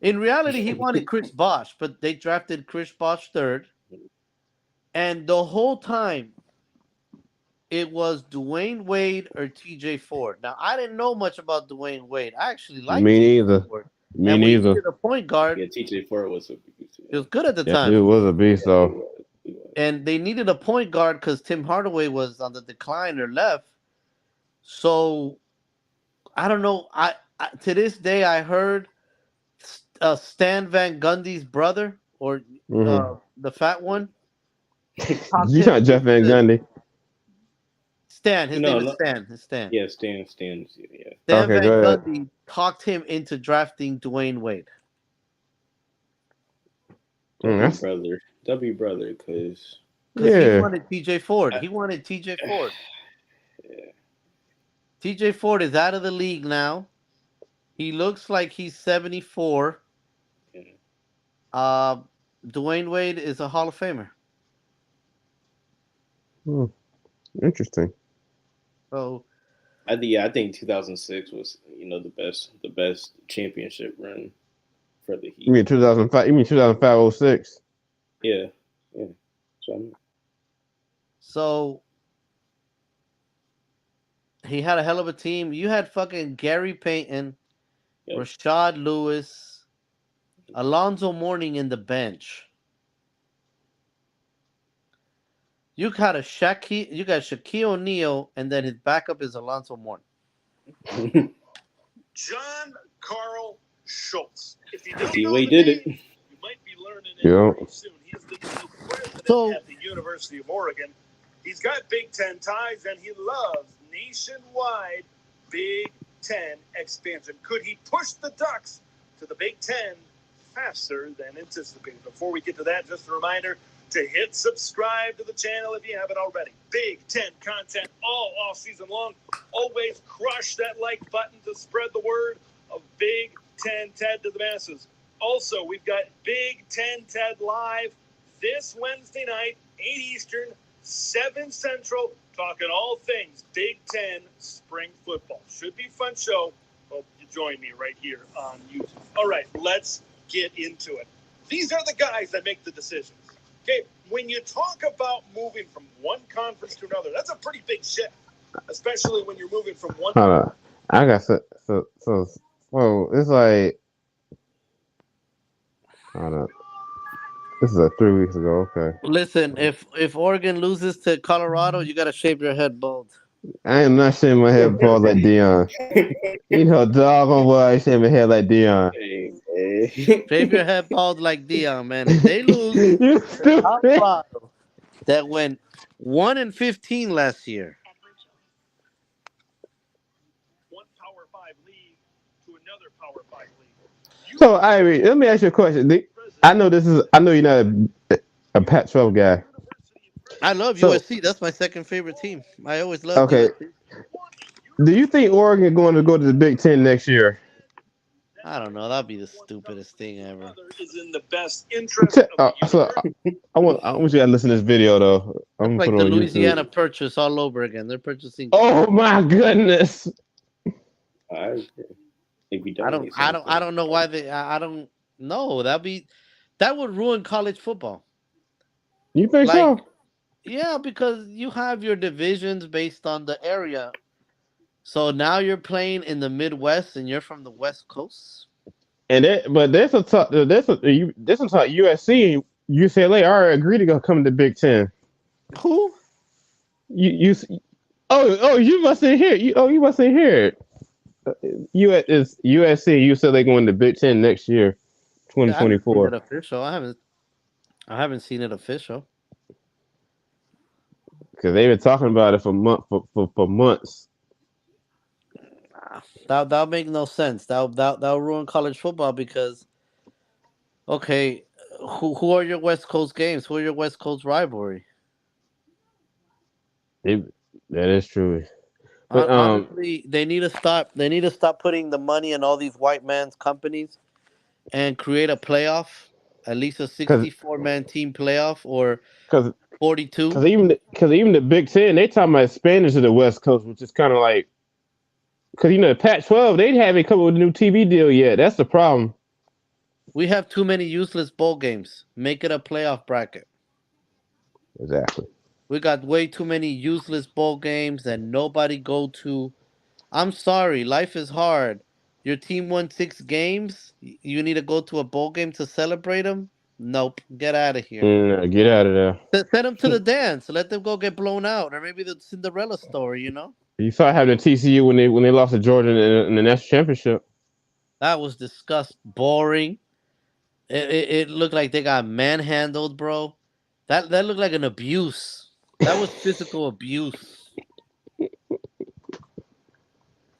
In reality, he wanted Chris Bosh, but they drafted Chris Bosh third. And the whole time, it was Dwayne Wade or TJ Ford. Now, I didn't know much about Dwayne Wade. I actually liked Me TJ neither. Ford. Me And we neither. needed a point guard. Yeah, TJ Ford was a He was good at the Yeah, time. it was a beast though. And they needed a point guard because Tim Hardaway was on the decline or left. So I don't know. I to this day I heard Stan Van Gundy's brother or Mhm. the fat one talked You him not Jeff Van into Gundy? Stan. His no, name is no, Stan. It's Stan. yeah, Stan, yeah. Stan Okay, go Van ahead. Gundy talked him into drafting Dwayne Wade That's W brother, because because he yeah. wanted TJ Ford. He wanted TJ Ford. TJ Ford is out of the league now. He looks like he's 74. yeah. Uh, Dwayne Wade is a Hall of Famer. Hmm, interesting. So I think 2006 was the best championship run for the You Heat. mean 2005? You mean 2005 06? Yeah, yeah. So So he had a hell of a team. You had fucking Gary Payton, yep. Rashad Lewis, Alonzo Mourning in the bench. You got Shaquille O'Neal, and then his backup is Alonzo Mourning. John Carl Schultz. If you don't D know Wade the did name, it. you might be learning it Yep. very soon. He is the new president So- at the University of Oregon. He's got Big Ten ties, and he loves nationwide Big Ten expansion. Could he push the Ducks to the Big Ten faster than anticipated? Before we get to that, just a reminder to hit subscribe to the channel if you haven't already. Big Ten content all off season long. Always crush that like button to spread the word of Big Ten Ted to the masses. Also, we've got Big Ten Ted live this Wednesday night, 8 Eastern, 7 Central, talking all things Big Ten spring football. Should be a fun show. Hope you join me right here on YouTube. All right, let's get into it. These are the guys that make the decisions. Okay, when you talk about moving from one conference to another, that's a pretty big shift, especially when you're moving from one. Hold on. I got so it's like hold on. This is 3 weeks ago. Okay. Listen, if Oregon loses to Colorado, you gotta shave your head bald. I am not shaving my head bald like Dion. You know, doggone boy, I shave my head like Dion. Shave your head bald like Dion, man. If they lose You to stupid. Colorado, that went 1-15 last year. One Power 5 league to another Power 5 league. So, Ivy, let me ask you a question. I know you're not a Pac-12 guy. I love So- USC. That's my second favorite team. I always loved Okay. USC. Do you think Oregon going to go to the Big Ten next year? I don't know. That'd be the stupidest thing ever. Is in the best interest of the So I want you to listen to this video though. That's I'm gonna like put the it on YouTube. Louisiana Purchase all over again. They're purchasing. Oh my goodness! I agree. If you I don't don't. need I don't. something, I don't know why they. I don't know. That would ruin college football. You think Like, so? yeah, because you have your divisions based on the area. So now you're playing in the Midwest and you're from the West Coast. But there's some talk USC and UCLA already agreed to go come to Big Ten. Who? You you mustn't hear you mustn't hear it. Is USC and UCLA going to Big Ten next year, Yeah, I haven't seen it 2024. official. I haven't seen it official. Because they've been talking about it for months. That'll make no sense. That'll ruin college football because okay, who are your West Coast games? Who are your West Coast rivalry? They, that is true. But Honestly, they need to stop. They need to stop putting the money in all these white man's companies and create a playoff, at least a because 64-man team playoff or because 42. even the Big Ten they talking about expanding to the West Coast, which is kind of like because the Pac-12 they haven't come up with a new TV deal yet. That's the problem. We have too many useless bowl games. Make it a playoff bracket. Exactly. We got way too many useless bowl games that nobody go to. I'm sorry, life is hard. Your team won 6 games. You need to go to a bowl game to celebrate them? Nope. Get out of here. Get out of there. Send them to the dance. Let them go get blown out, or maybe the Cinderella story. You saw it happen to TCU when they lost to Georgia in the national championship. That was disgust boring. It looked like they got manhandled, bro. That looked like an abuse. That was physical abuse.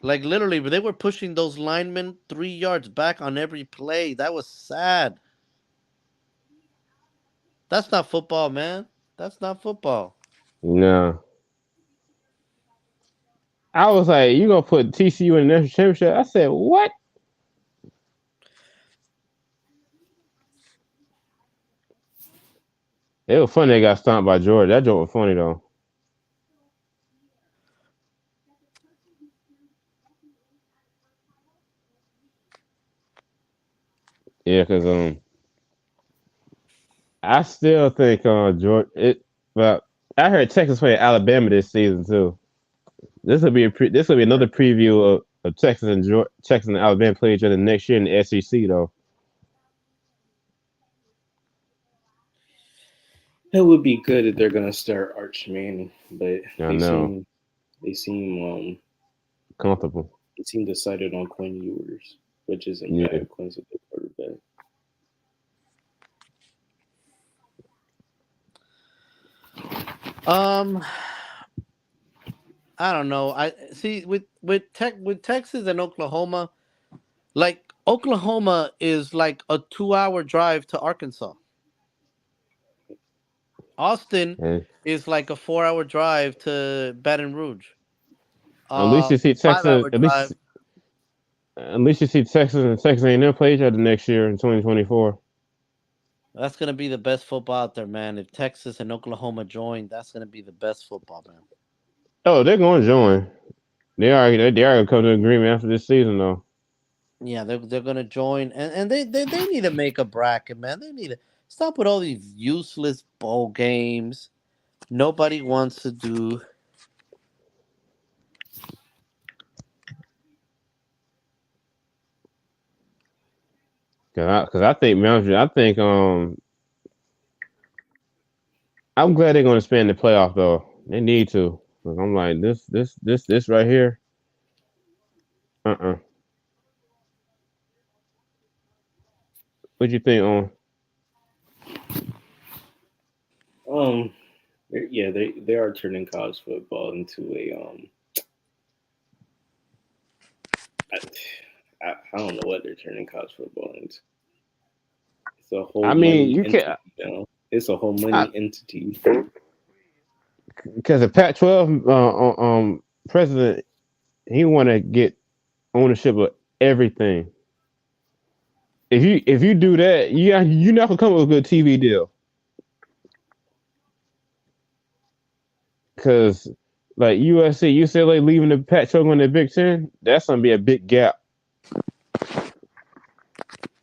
Like literally, they were pushing those linemen 3 yards back on every play. That was sad. That's not football, man. That's not football. No. I was like, you gonna put TCU in the national championship? I said, what? It was funny they got stomped by Georgia. That joke was funny though. Yeah, because I still think Georgia. But I heard Texas play Alabama this season too. This will be another preview of Texas and Alabama play each other next year in the SEC though. it would be good if they're gonna start Arch Manning, but I know, they seem comfortable. they seem decided on Quinn Ewers, which isn't Yeah, bad. Quinn's a good quarterback. Um, I don't know. I see with Texas and Oklahoma, like Oklahoma is like a 2-hour drive to Arkansas. Austin and is like a 4-hour drive to Baton Rouge. at least you see Texas. 5-hour drive. At least you see Texas and Texas A&M play each other next year in 2024. That's gonna be the best football out there, man. If Texas and Oklahoma join, that's gonna be the best football, man. Oh, they're going to join. They are going to come to an agreement after this season though. Yeah, they're gonna join, and they need to make a bracket, man. They need to stop with all these useless bowl games. Nobody wants to do. Cause I think I'm glad they're going to expand the playoff though. They need to. 'Cause I'm like this right here. Uh. What you think on? Yeah, they are turning college football into a I don't know what they're turning college football into. It's a whole I mean, money you entity can't now. It's a whole money entity. because the Pac-12 president he want to get ownership of everything. if you do that, you're not gonna come up with a good TV deal. Because like USC, UCLA leaving the Pac-12 in the Big Ten, that's gonna be a big gap.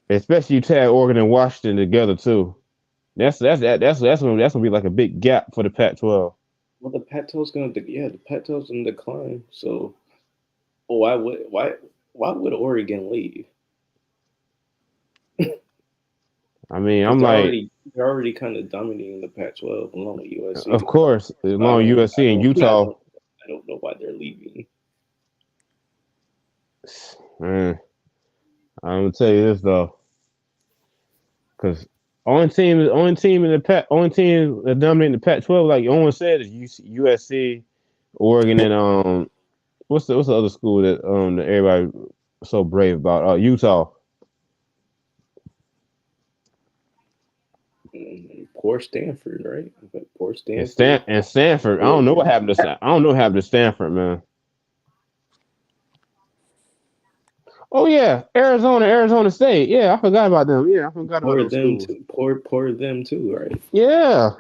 Especially you tag Oregon and Washington together too. That's gonna be like a big gap for the Pac-12. Well, the Pac-12's in decline. So, why would Oregon leave? I mean, they're already kind of dominating the Pac-12 along with USC. Of course, along USC and Utah. I don't know why they're leaving. Man, I'm gonna tell you this though, because only team that dominating the Pac-12, like Owen said, is USC, Oregon, and what's the other school that that everybody so brave about? Utah. Poor Stanford, right? Poor Stanford. And Stanford. I don't know what happened to Stanford, man. Oh yeah, Arizona State. Yeah, I forgot about them. Yeah, I forgot about those them schools. Too. Poor them too, right? Yeah.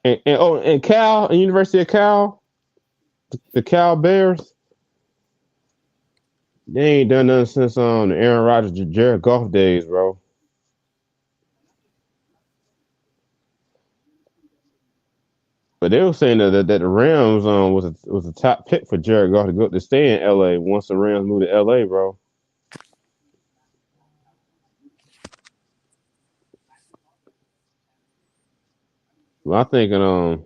and Cal and University of Cal, the Cal Bears. They ain't done nothing since the Aaron Rodgers, Jared Goff days, bro. But they were saying that the Rams was a top pick for Jared Goff to stay in LA once the Rams moved to LA, bro. Well, I'm thinking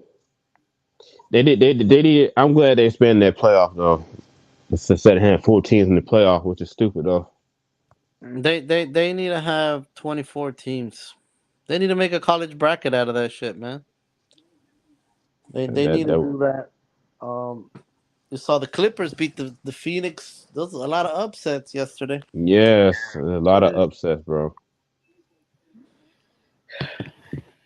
they did. I'm glad they expanded that playoff though. Instead of having 4 teams in the playoff, which is stupid though. They need to have 24 teams. They need to make a college bracket out of that shit, man. They need to do that. You saw the Clippers beat the Phoenix. Those are a lot of upsets yesterday. Yes, a lot of upsets, bro.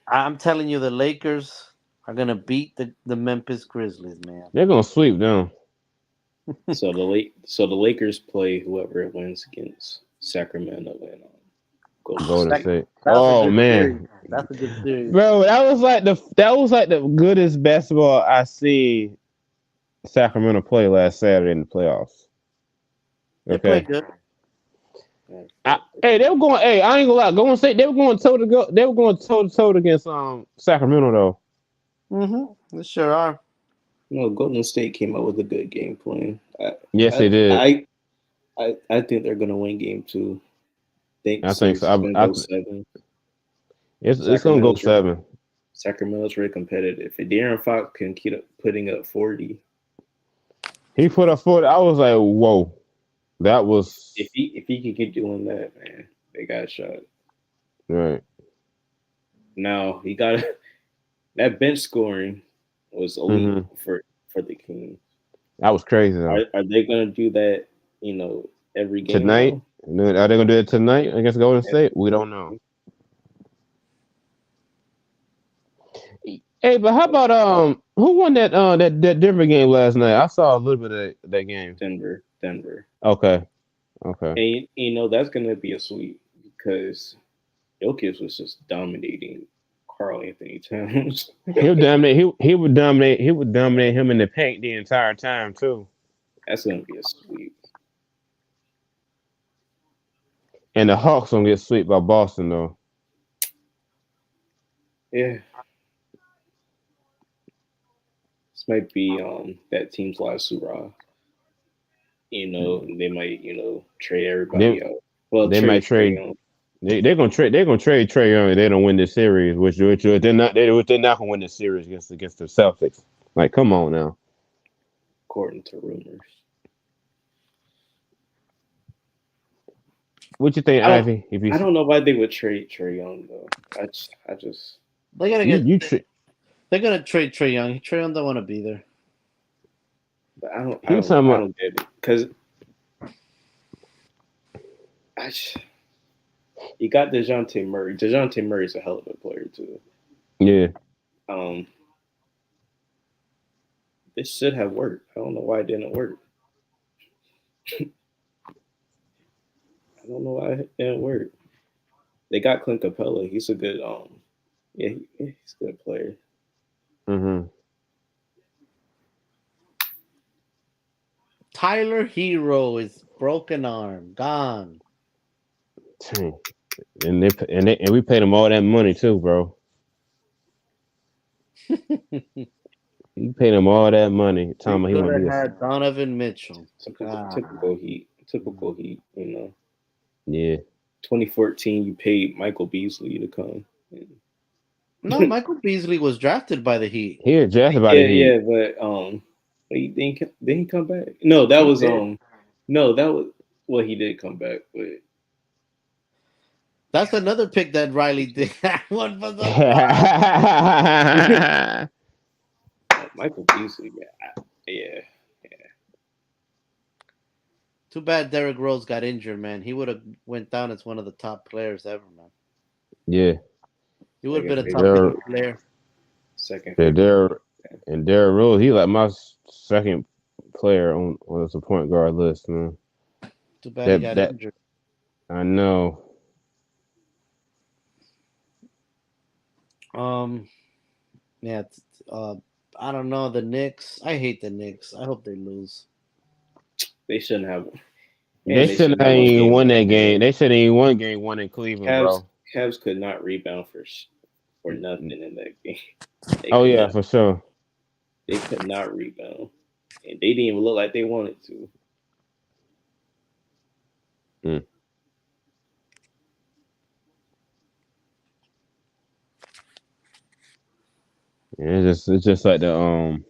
I'm telling you, the Lakers are gonna beat the Memphis Grizzlies, man. They're gonna sweep them. So the Lakers play whoever wins against Sacramento and Golden State. Oh man, series. That's a good series, bro. That was like the goodest basketball I see Sacramento play last Saturday in the playoffs. They played good. They were going. Hey, I ain't gonna lie. Golden State, they were going toe to toe against Sacramento though. They sure are. Golden State came up with a good game plan. Yes, they did. I think they're gonna win game 2. I think so. It's gonna go 7. Sacramento's very competitive. If De'Aaron Fox can keep putting up 40, he put up 40. I was like, whoa, that was. If he can keep doing that, man, they got a shot. Right. Now he got that bench scoring was elite for the Kings. That was crazy. Though. Are they gonna do that? Every game tonight? Now? Are they gonna do it tonight against Golden State? We don't know. Hey, but how about who won that Denver game last night? I saw a little bit of that game. Denver. Okay. And that's gonna be a sweep because Jokic was just dominating Karl Anthony Towns. He would dominate him in the paint the entire time too. That's gonna be a sweep. And the Hawks gonna get swept by Boston though. Yeah. This might be that team's last hurrah. They might, trade everybody out. Well, they might trade. They're gonna trade Trae Young if they don't win this series, which they're not gonna win this series against the Celtics. Like, come on now. According to rumors. What you think, Ivy? I don't know why they would trade Trae Young though. I just they're gonna trade Trae Young. Trae Young don't want to be there. But I don't get it because you got DeJounte Murray. DeJounte Murray's a hell of a player too. Yeah. This should have worked. I don't know why it didn't work. I don't know why it didn't work. They got Clint Capella. He's a good he's a good player. Mm-hmm. Tyler Hero is broken arm, gone. And we paid him all that money too, bro. You paid him all that money. We Tom, he could want to have be a had Donovan Mitchell. Typical Heat. Typical Heat. yeah. 2014, you paid Michael Beasley to come. No, Michael Beasley was drafted by the Heat. He was drafted by the Heat. Yeah, but he didn't come back. No, that was no, that was well, he did come back, but that's another pick that Riley did. One for the Michael Beasley, yeah. Too bad Derrick Rose got injured, man. He would have went down as one of the top players ever, man. Yeah. He would have been a top 50 player. Second. Yeah, Derrick Rose, he like my second player on the point guard list, man. Too bad he got injured. I know. Yeah. I don't know the Knicks. I hate the Knicks. I hope they lose. They shouldn't have. They shouldn't have even won that game. They shouldn't even won game one in Cleveland, bro. Cavs could not rebound for nothing in that game. For sure. They could not rebound, and they didn't even look like they wanted to. Yeah, it's just like the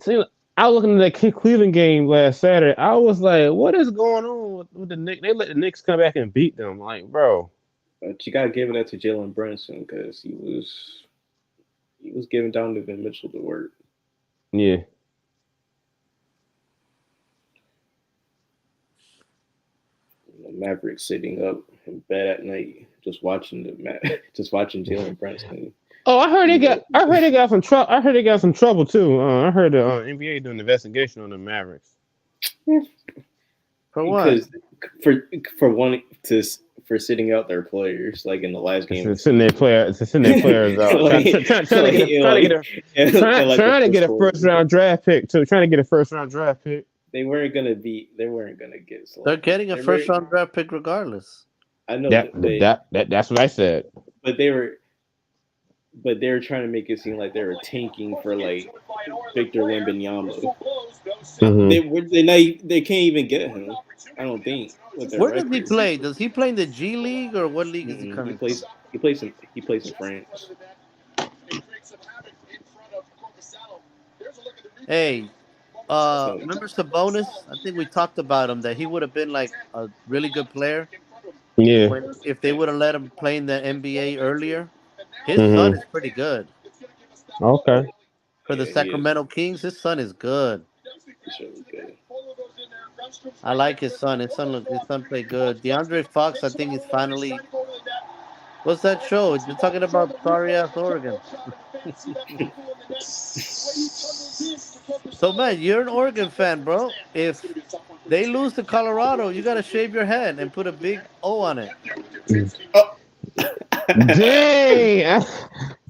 See, I was looking at that Cleveland game last Saturday. I was like, what is going on with the Knicks? They let the Knicks come back and beat them. Like, bro. But you got to give it to Jalen Brunson because he was giving Donovan Mitchell the work. Yeah. Mavericks sitting up in bed at night, just watching Jalen Brunson. Oh, I heard they got some trouble. I heard they got some trouble too. I heard the NBA doing an investigation on the Mavericks. For what? For sitting out their players like in the last game. Sitting their players out. Trying to get a first round draft pick too. Trying to get a first round draft pick. They weren't gonna get selected. They're getting a first round draft pick regardless. I know that's what I said. But they were trying to make it seem like they were tanking for like Victor Wembanyama. Mm-hmm. They can't even get him. I don't think. Where does he play? Does he play in the G League or what league is he coming? He plays in France. Hey, remember Sabonis? I think we talked about him that he would have been like a really good player. Yeah. If they would have let him play in the NBA earlier. His son is pretty good. Okay. For the Sacramento Kings, his son is good. I like his son. His son played good. DeAndre Fox, I think he's finally. What's that show? You're talking about sorry ass Oregon. So man, you're an Oregon fan, bro. If they lose to Colorado, you gotta shave your head and put a big O on it. Dang!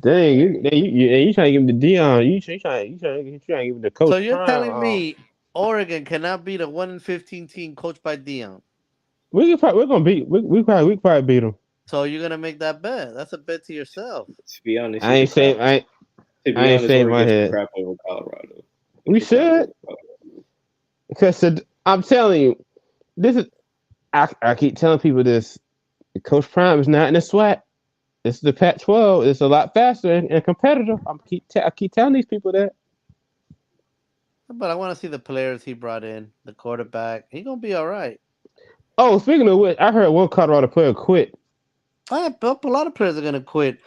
You trying to give him the Dion? You trying to give him the coach? So you're telling me Oregon cannot beat a 1-15 team coached by Dion? We're gonna beat. We probably beat them. So you're gonna make that bet? That's a bet to yourself. To be honest, I ain't saying my head. Crap over Colorado. We should, because I'm telling you, this is. I keep telling people this. Coach Prime is not in the SWAC. This is the Pac-12. It's a lot faster and competitive. I keep telling these people that. But I want to see the players he brought in. The quarterback. He's gonna be all right. Oh, speaking of which, I heard one Colorado player quit. A lot of players are gonna quit.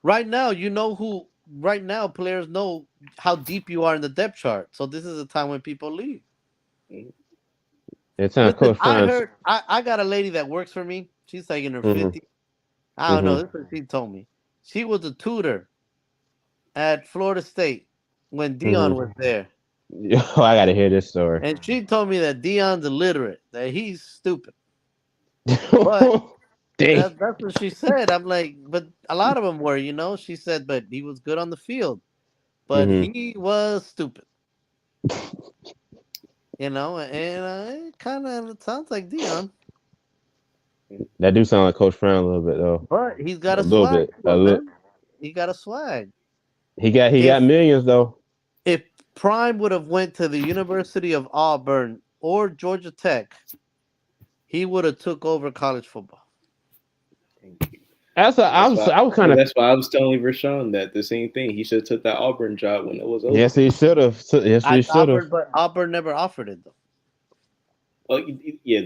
Right now, you know who. Right now, players know how deep you are in the depth chart. So this is a time when people leave. It's time Coach Prime. I got a lady that works for me. She's like in her 50s. I don't know. This is what she told me. She was a tutor at Florida State when Dion was there. Yo, I gotta hear this story. And she told me that Dion's illiterate, that he's stupid. But Dang. that's what she said. I'm like, but a lot of them were, She said, but he was good on the field, but Hmm. he was stupid, and it kind of sounds like Dion, That do sound like Coach Brown a little bit though. but he's got A a little swag bit. to him, man. He got a swag. He got If millions though. if Prime would have went to the University of Auburn or Georgia Tech, he would have took over college football. I was kind of. That's why I was telling Rashawn that the same thing. He should have took that Auburn job when it was over. Yes, he should have. Yes, he should have. But Auburn never offered it though. Oh yeah,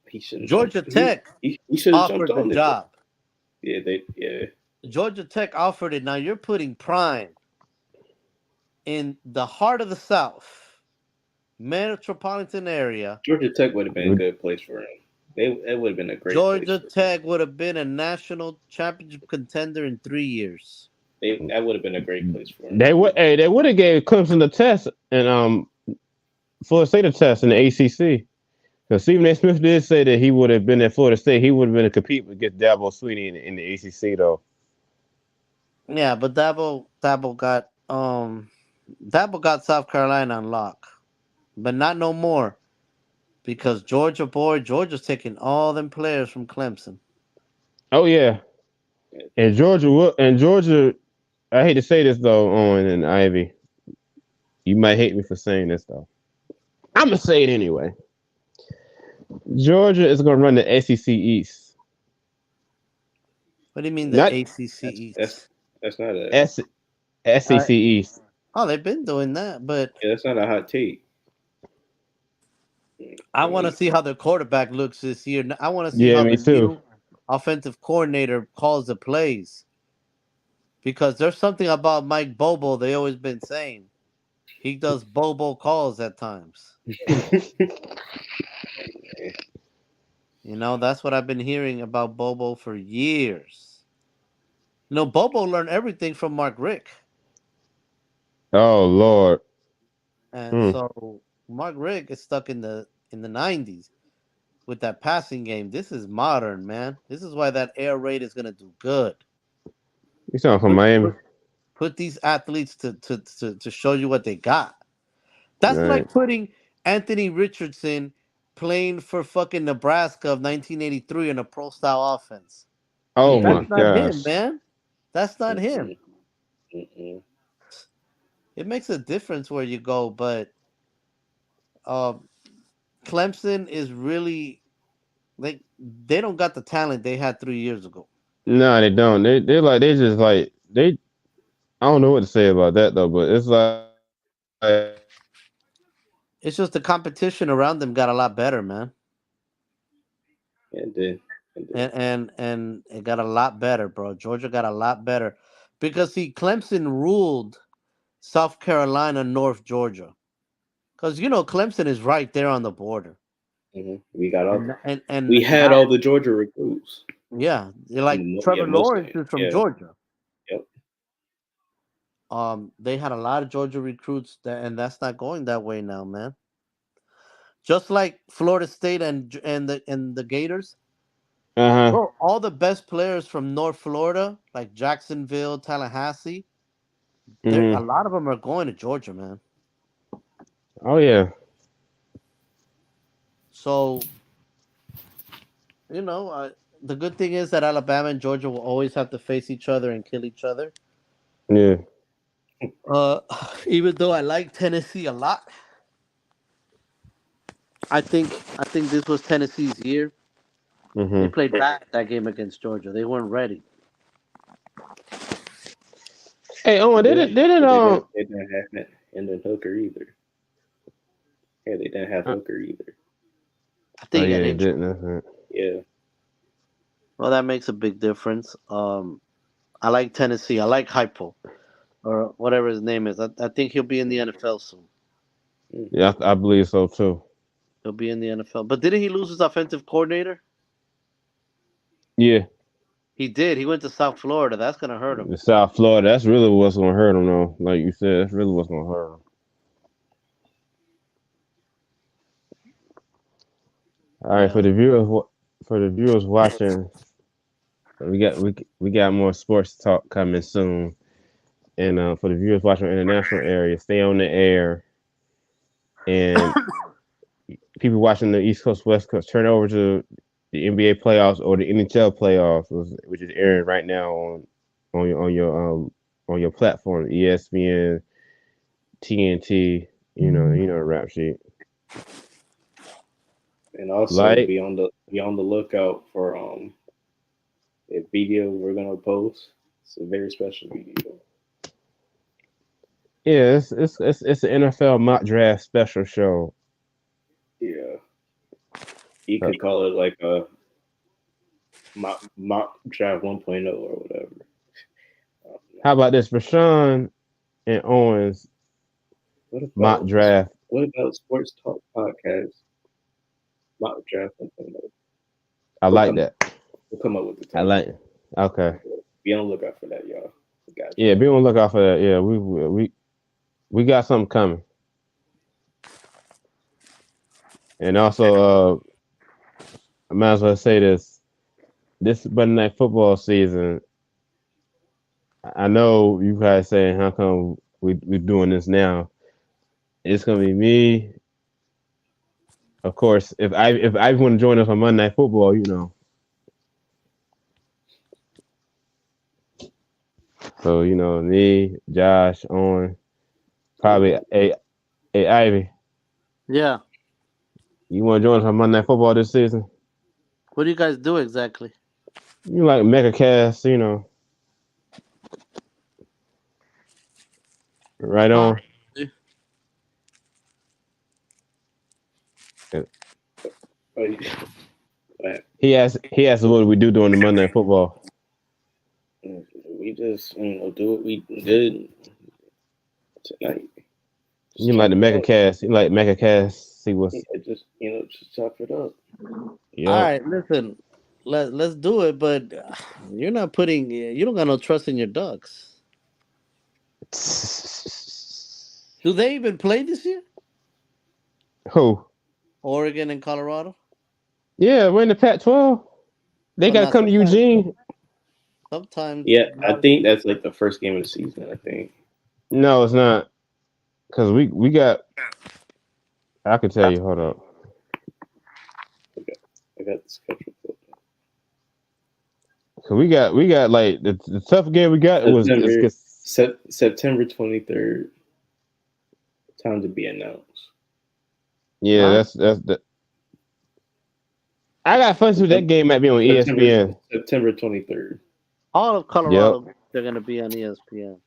he shouldn't. Georgia Tech he should have offered jumped on the it. job. Yeah. Georgia Tech offered it. Now you're putting Prime in the heart of the South, metropolitan area. Georgia Tech would have been a good place for him. It would have been a great. Georgia Tech would have been a national championship contender in 3 years. That would have been a great place for him. They would have gave Clemson the test and Florida State a test in the ACC. Because Stephen A. Smith did say that he would have been at Florida State. He would have been a compete against Dabo Swinney in the ACC though. Yeah, but Dabo got South Carolina on lock, but not no more. Because Georgia's taking all them players from Clemson. Oh yeah, and Georgia. I hate to say this though, Owen and Ivy. You might hate me for saying this though. I'm gonna say it anyway. Georgia is gonna run the SEC East. What do you mean the ACC East? That's not a SEC East. Oh, they've been doing that, but that's not a hot take. I want to see how the quarterback looks this year. I want to see how the new offensive coordinator calls the plays. Because there's something about Mike Bobo they always been saying. He does Bobo calls at times. That's what I've been hearing about Bobo for years. Bobo learned everything from Mark Richt. Oh Lord. And so Mark Richt is stuck in the 90s with that passing game. This is modern, man. This is why that air raid is gonna do good. You sound from Miami. Put these athletes to show you what they got. That's like putting Anthony Richardson playing for fucking Nebraska of 1983 in a pro style offense. Oh That's my not gosh. him, man. That's not him. Mm-mm. It makes a difference where you go, but Clemson is really they don't got the talent they had 3 years ago. No, they don't. They I don't know what to say about that though, but it's like it's just the competition around them got a lot better, man. Yeah, it did. And it got a lot better, bro. Georgia got a lot better because Clemson ruled South Carolina, North Georgia, because Clemson is right there on the border. Mm-hmm. We got all and we had all the Georgia recruits. Yeah, like Trevor Lawrence is from Georgia. Yep. They had a lot of Georgia recruits, and that's not going that way now, man. Just like Florida State and the Gators. Bro, all the best players from North Florida, like Jacksonville, Tallahassee, a lot of them are going to Georgia, man. Oh yeah. So, the good thing is that Alabama and Georgia will always have to face each other and kill each other. Yeah. Even though I like Tennessee a lot, I think this was Tennessee's year. Mm-hmm. They played bad that game against Georgia. They weren't ready. Hey, Owen, they didn't have Hendon Hooker either. Yeah, they didn't have Hooker either. I think they didn't. Yeah. Well, that makes a big difference. I like Tennessee. I like Hypo, or whatever his name is. I think he'll be in the NFL soon. Yeah, I believe so too. He'll be in the NFL. But didn't he lose his offensive coordinator? Yeah. He did. He went to South Florida. That's going to hurt him. South Florida. That's really what's going to hurt him, though. Like you said, that's really what's going to hurt him. All right, Yeah. for the viewers watching, we got more sports talk coming soon. And for the viewers watching in the international area, stay on the air. And people watching the East Coast, West Coast, turn over to the NBA playoffs or the NHL playoffs, which is airing right now on your platform, ESPN, TNT. You know the rap sheet. And also Like, be on the lookout for a video we're gonna post. It's a very special video. yeah, it's an NFL mock draft special show. Yeah, you Uh, could call it like a mock draft 1.0 or whatever. How about this, Rashawn and Owens What mock about draft? sports talk podcast mock draft 1.0? I We'll like come that. we'll come up with the I title. like it. Okay. Be on the lookout for that, y'all. We got you. Yeah, be on the lookout for that. Yeah, we got something coming. And also, I might as well say this: this Monday Night Football season. I know you guys saying, "How come we doing this now?" It's gonna be me, of course. If I want to join us on Monday Night Football, So me, Josh, Owen, probably a Ivy. Yeah. You want to join us on Monday Night Football this season? What do you guys do exactly? You like Mega Cast, right on. Oh, He asked what do we do during the Monday Night Football. we just do what we did tonight. Just You like chop the it Mega up. Cast? You like Mega Cast? See what's Yeah, just chop it up. All yep. right, listen. Let's do it, but you're not putting. You don't got no trust in your Ducks. Do they even play this year? Who? Oregon and Colorado, Yeah, we're in the Pac-12. They but got to not come to sometimes. Eugene. Sometimes Yeah, I not. think that's like the first game of the season. I think. No, it's not. Cause we got. I can tell you. Hold up. I got the schedule. Cause we got like the tough game we got was September is September 23rd. Time to be announced. yeah, Huh? that's the. I got fun with that game might be on September ESPN. September 23rd. All of Yep, Colorado, they're gonna be on ESPN.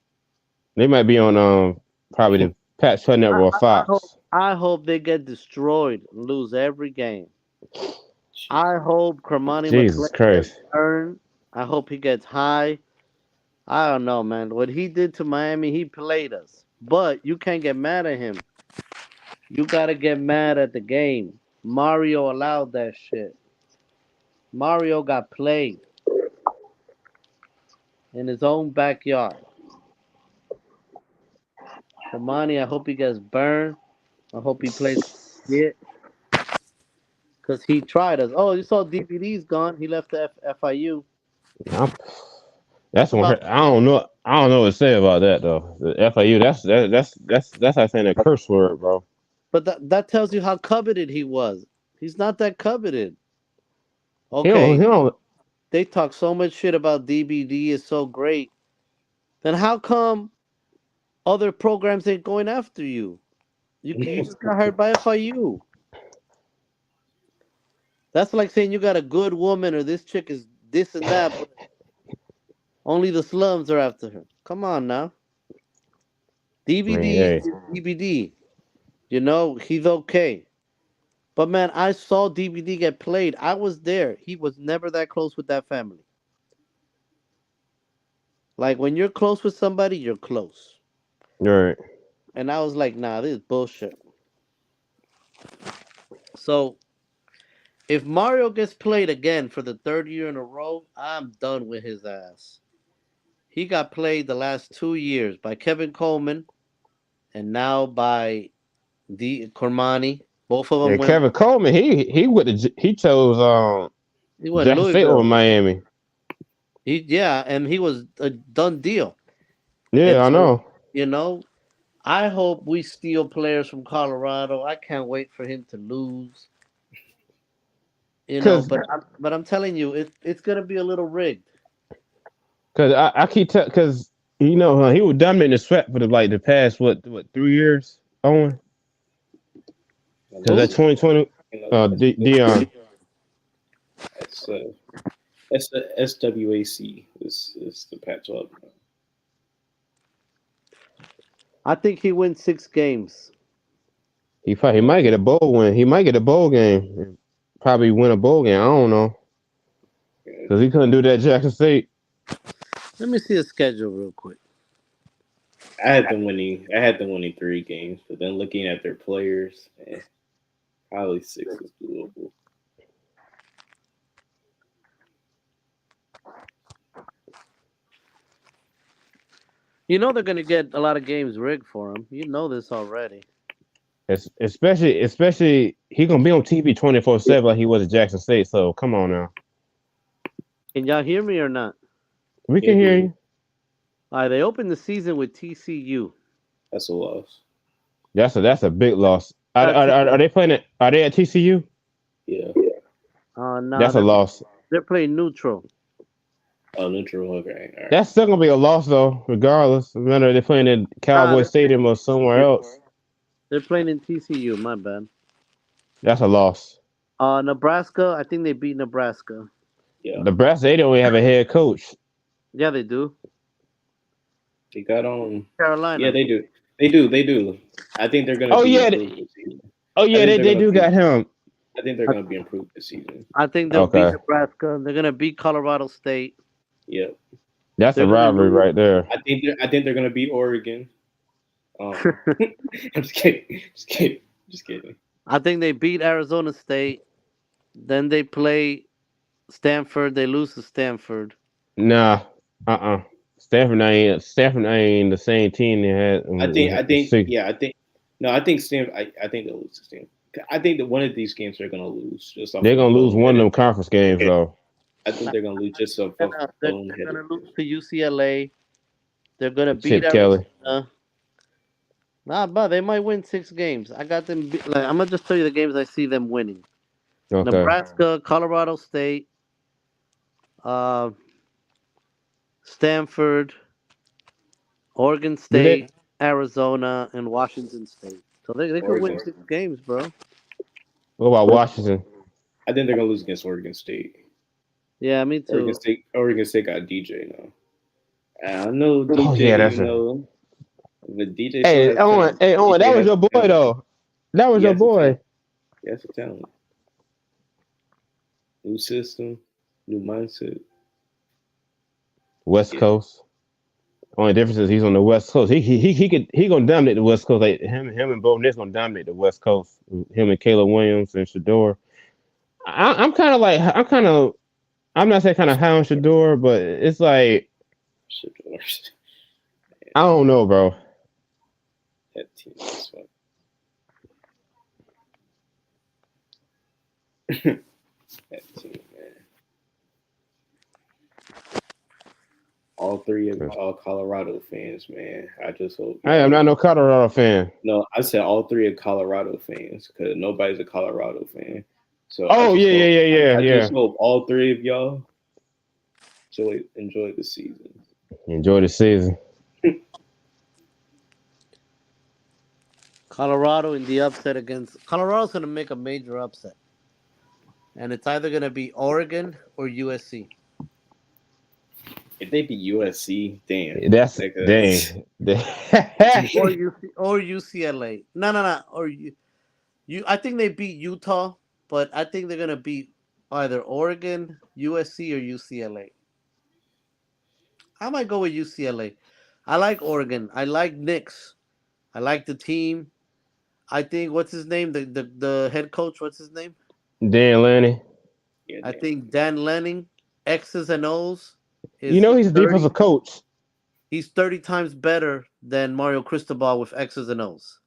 they might be on probably the Pac-12 I, network or I, I hope. Fox. I hope they get destroyed and lose every game. I hope Cremani Jesus McClay gets Christ. burned. I hope he gets high. I don't know, man. What he did to Miami, he played us. But you can't get mad at him. You gotta get mad at the game. Mario allowed that shit. Mario got played in his own backyard. Cremani, I hope he gets burned. I hope he plays shit. Because he tried us. Oh, you saw DVD's gone. He left the FIU. I'm, that's one. About, I don't know. I don't know what to say about that though. The FIU. That's like saying a curse word, bro. but that tells you how coveted he was. He's not that coveted. He don't. Okay, He don't. they talk so much shit about DBD is so great. Then how come other programs ain't going after you? You just got hired by FIU. That's like saying you got a good woman or this chick is this and that, but only the slums are after her. Come on now. I mean, DVD hey, is DVD. You know, he's okay. But man, I saw DVD get played. I was there. He was never that close with that family. Like when you're close with somebody, you're close. you're right. And I was like, nah, this is bullshit. So if Mario gets played again for the third year in a row, I'm done with his ass. He got played the last 2 years by Kevin Coleman and now by D Cormani. Both of them Yeah, went. Kevin Coleman, he chose He went Jackson State over Louisville. Miami. And he was a done deal. And Yeah, I so, know. you know, I hope we steal players from Colorado. I can't wait for him to lose. Cause, But I'm telling you, it's gonna be a little rigged. cause I keep cause he was dominating the sweat for the past what 3 years. Owen, cause that Who? 2020 Dion. That's that's the SWAC is the patch up. I think he wins 6 games. He might get a bowl win. He might get a bowl game. Probably win a bowl game. I don't know. Cause he couldn't do that at Jackson State. Let me see the schedule real quick. I had them winning 3 games, but then looking at their players, probably 6 is doable. You know they're gonna get a lot of games rigged for him. You know this already. Especially he gonna be on TV 24/7 like he was at Jackson State. So come on now. Can y'all hear me or not? We can hear you. All right, they opened the season with TCU. That's a loss. That's a big loss. Are they playing it? Are they at TCU? Yeah. No, That's a loss. They're playing neutral. Oh, neutral. Okay. All right. That's still gonna be a loss though, regardless. No matter if they're playing in Cowboy Stadium or somewhere else. They're playing in TCU. My bad. That's a loss. Nebraska. I think they beat Nebraska. Yeah. Nebraska, they don't even have a head coach. Yeah, they do. They got on Carolina. Yeah, they do. They do. I think they're gonna. They do got him. I think they're gonna be improved this season. I think they'll beat Nebraska. They're gonna beat Colorado State. Yep. That's a rivalry right there. I think they're gonna beat Oregon. I'm just kidding. I think they beat Arizona State. Then they play Stanford. They lose to Stanford. Nah. Stanford ain't the same team they had. I think Stanford. I think they'll lose to Stanford. I think that one of these games they're gonna lose. They're gonna lose one of them conference games though. I think they're gonna lose just so. They're gonna lose to UCLA. They're gonna beat Chip Arizona. Kelly. But they might win 6 games. I got them. I'm gonna just tell you the games I see them winning. Okay. Nebraska, Colorado State, Stanford, Oregon State, Arizona, and Washington State. So they could win 6 games, bro. What about Washington? I think they're gonna lose against Oregon State. Yeah, me too. Oregon State got DJ now. I know DJ. Oh yeah, that's But DJ. Hey, Owen, that was your boy though. That was your boy. That's a talent. New system, new mindset. West Coast. Only difference is he's on the West Coast. He gonna dominate the West Coast. Like him and Bo Nix gonna dominate the West Coast. Him and Caleb Williams and Shador. I'm not saying kind of high on Shador, but it's like I don't know, bro. That team is fun. That team, man. All 3 of all Colorado fans, man. I just hope. I am not no Colorado fan. No, I said all 3 of Colorado fans because nobody's a Colorado fan. So I just hope all 3 of y'all enjoy the season. Enjoy the season. Colorado in the upset against Colorado's going to make a major upset, and it's either going to be Oregon or USC. If they beat USC, damn. That's dang. or UCLA. No. Or I think they beat Utah, but I think they're going to beat either Oregon, USC, or UCLA. I might go with UCLA. I like Oregon. I like Knicks. I like the team. I think what's his name? The head coach. What's his name? Dan Lanning. Yeah, I think Dan Lanning, X's and O's. He's a defensive coach. He's 30 times better than Mario Cristobal with X's and O's.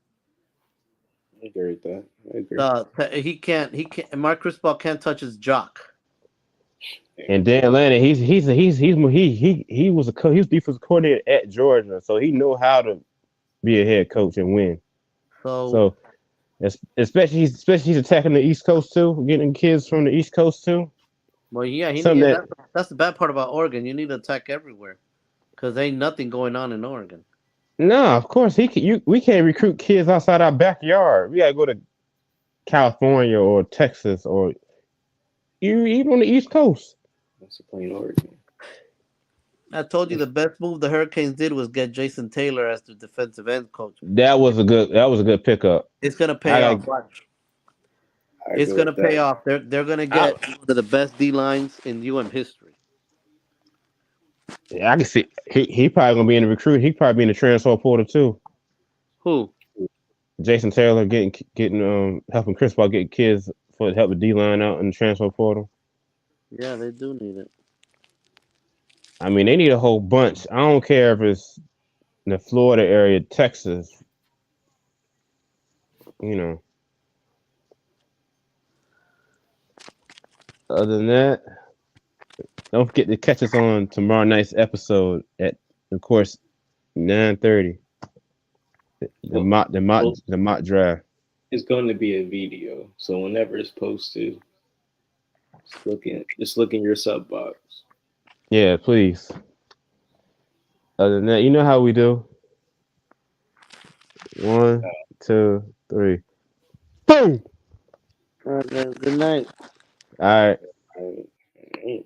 I agree with that. I agree. He can't. Mark Crispell can't touch his jock. And Dan Atlanta, he was he was defensive coordinator at Georgia, so he know how to be a head coach and win. So So especially he's attacking the East Coast too, getting kids from the East Coast too. well, yeah, Something that that's the bad part about Oregon. You need to attack everywhere because ain't nothing going on in Oregon. no, of course we can't recruit kids outside our backyard. We gotta go to California or Texas or even on the East Coast. That's a plain Oregon. I told you the best move the Hurricanes did was get Jason Taylor as the defensive end coach. That was a good pickup. It's gonna pay off. Watch. I It's agree gonna with pay that. off. They're gonna get one of the best D lines in history. Yeah, I can see he probably gonna be in the recruit. He probably be in the transfer portal too. Who? Jason Taylor getting helping Chris Paul get kids for help the D line out in the transfer portal. Yeah, they do need it. I mean, they need a whole bunch. I don't care if it's in the Florida area, Texas. You know. Other than that, don't forget to catch us on tomorrow night's episode at, of course, 9:30. The mock draft. It's going to be a video, so whenever it's posted, just look in your sub box. Yeah, please. Other than that, you know how we do. 1, 2, 3. Boom! All right, guys. Good night. All right. All right.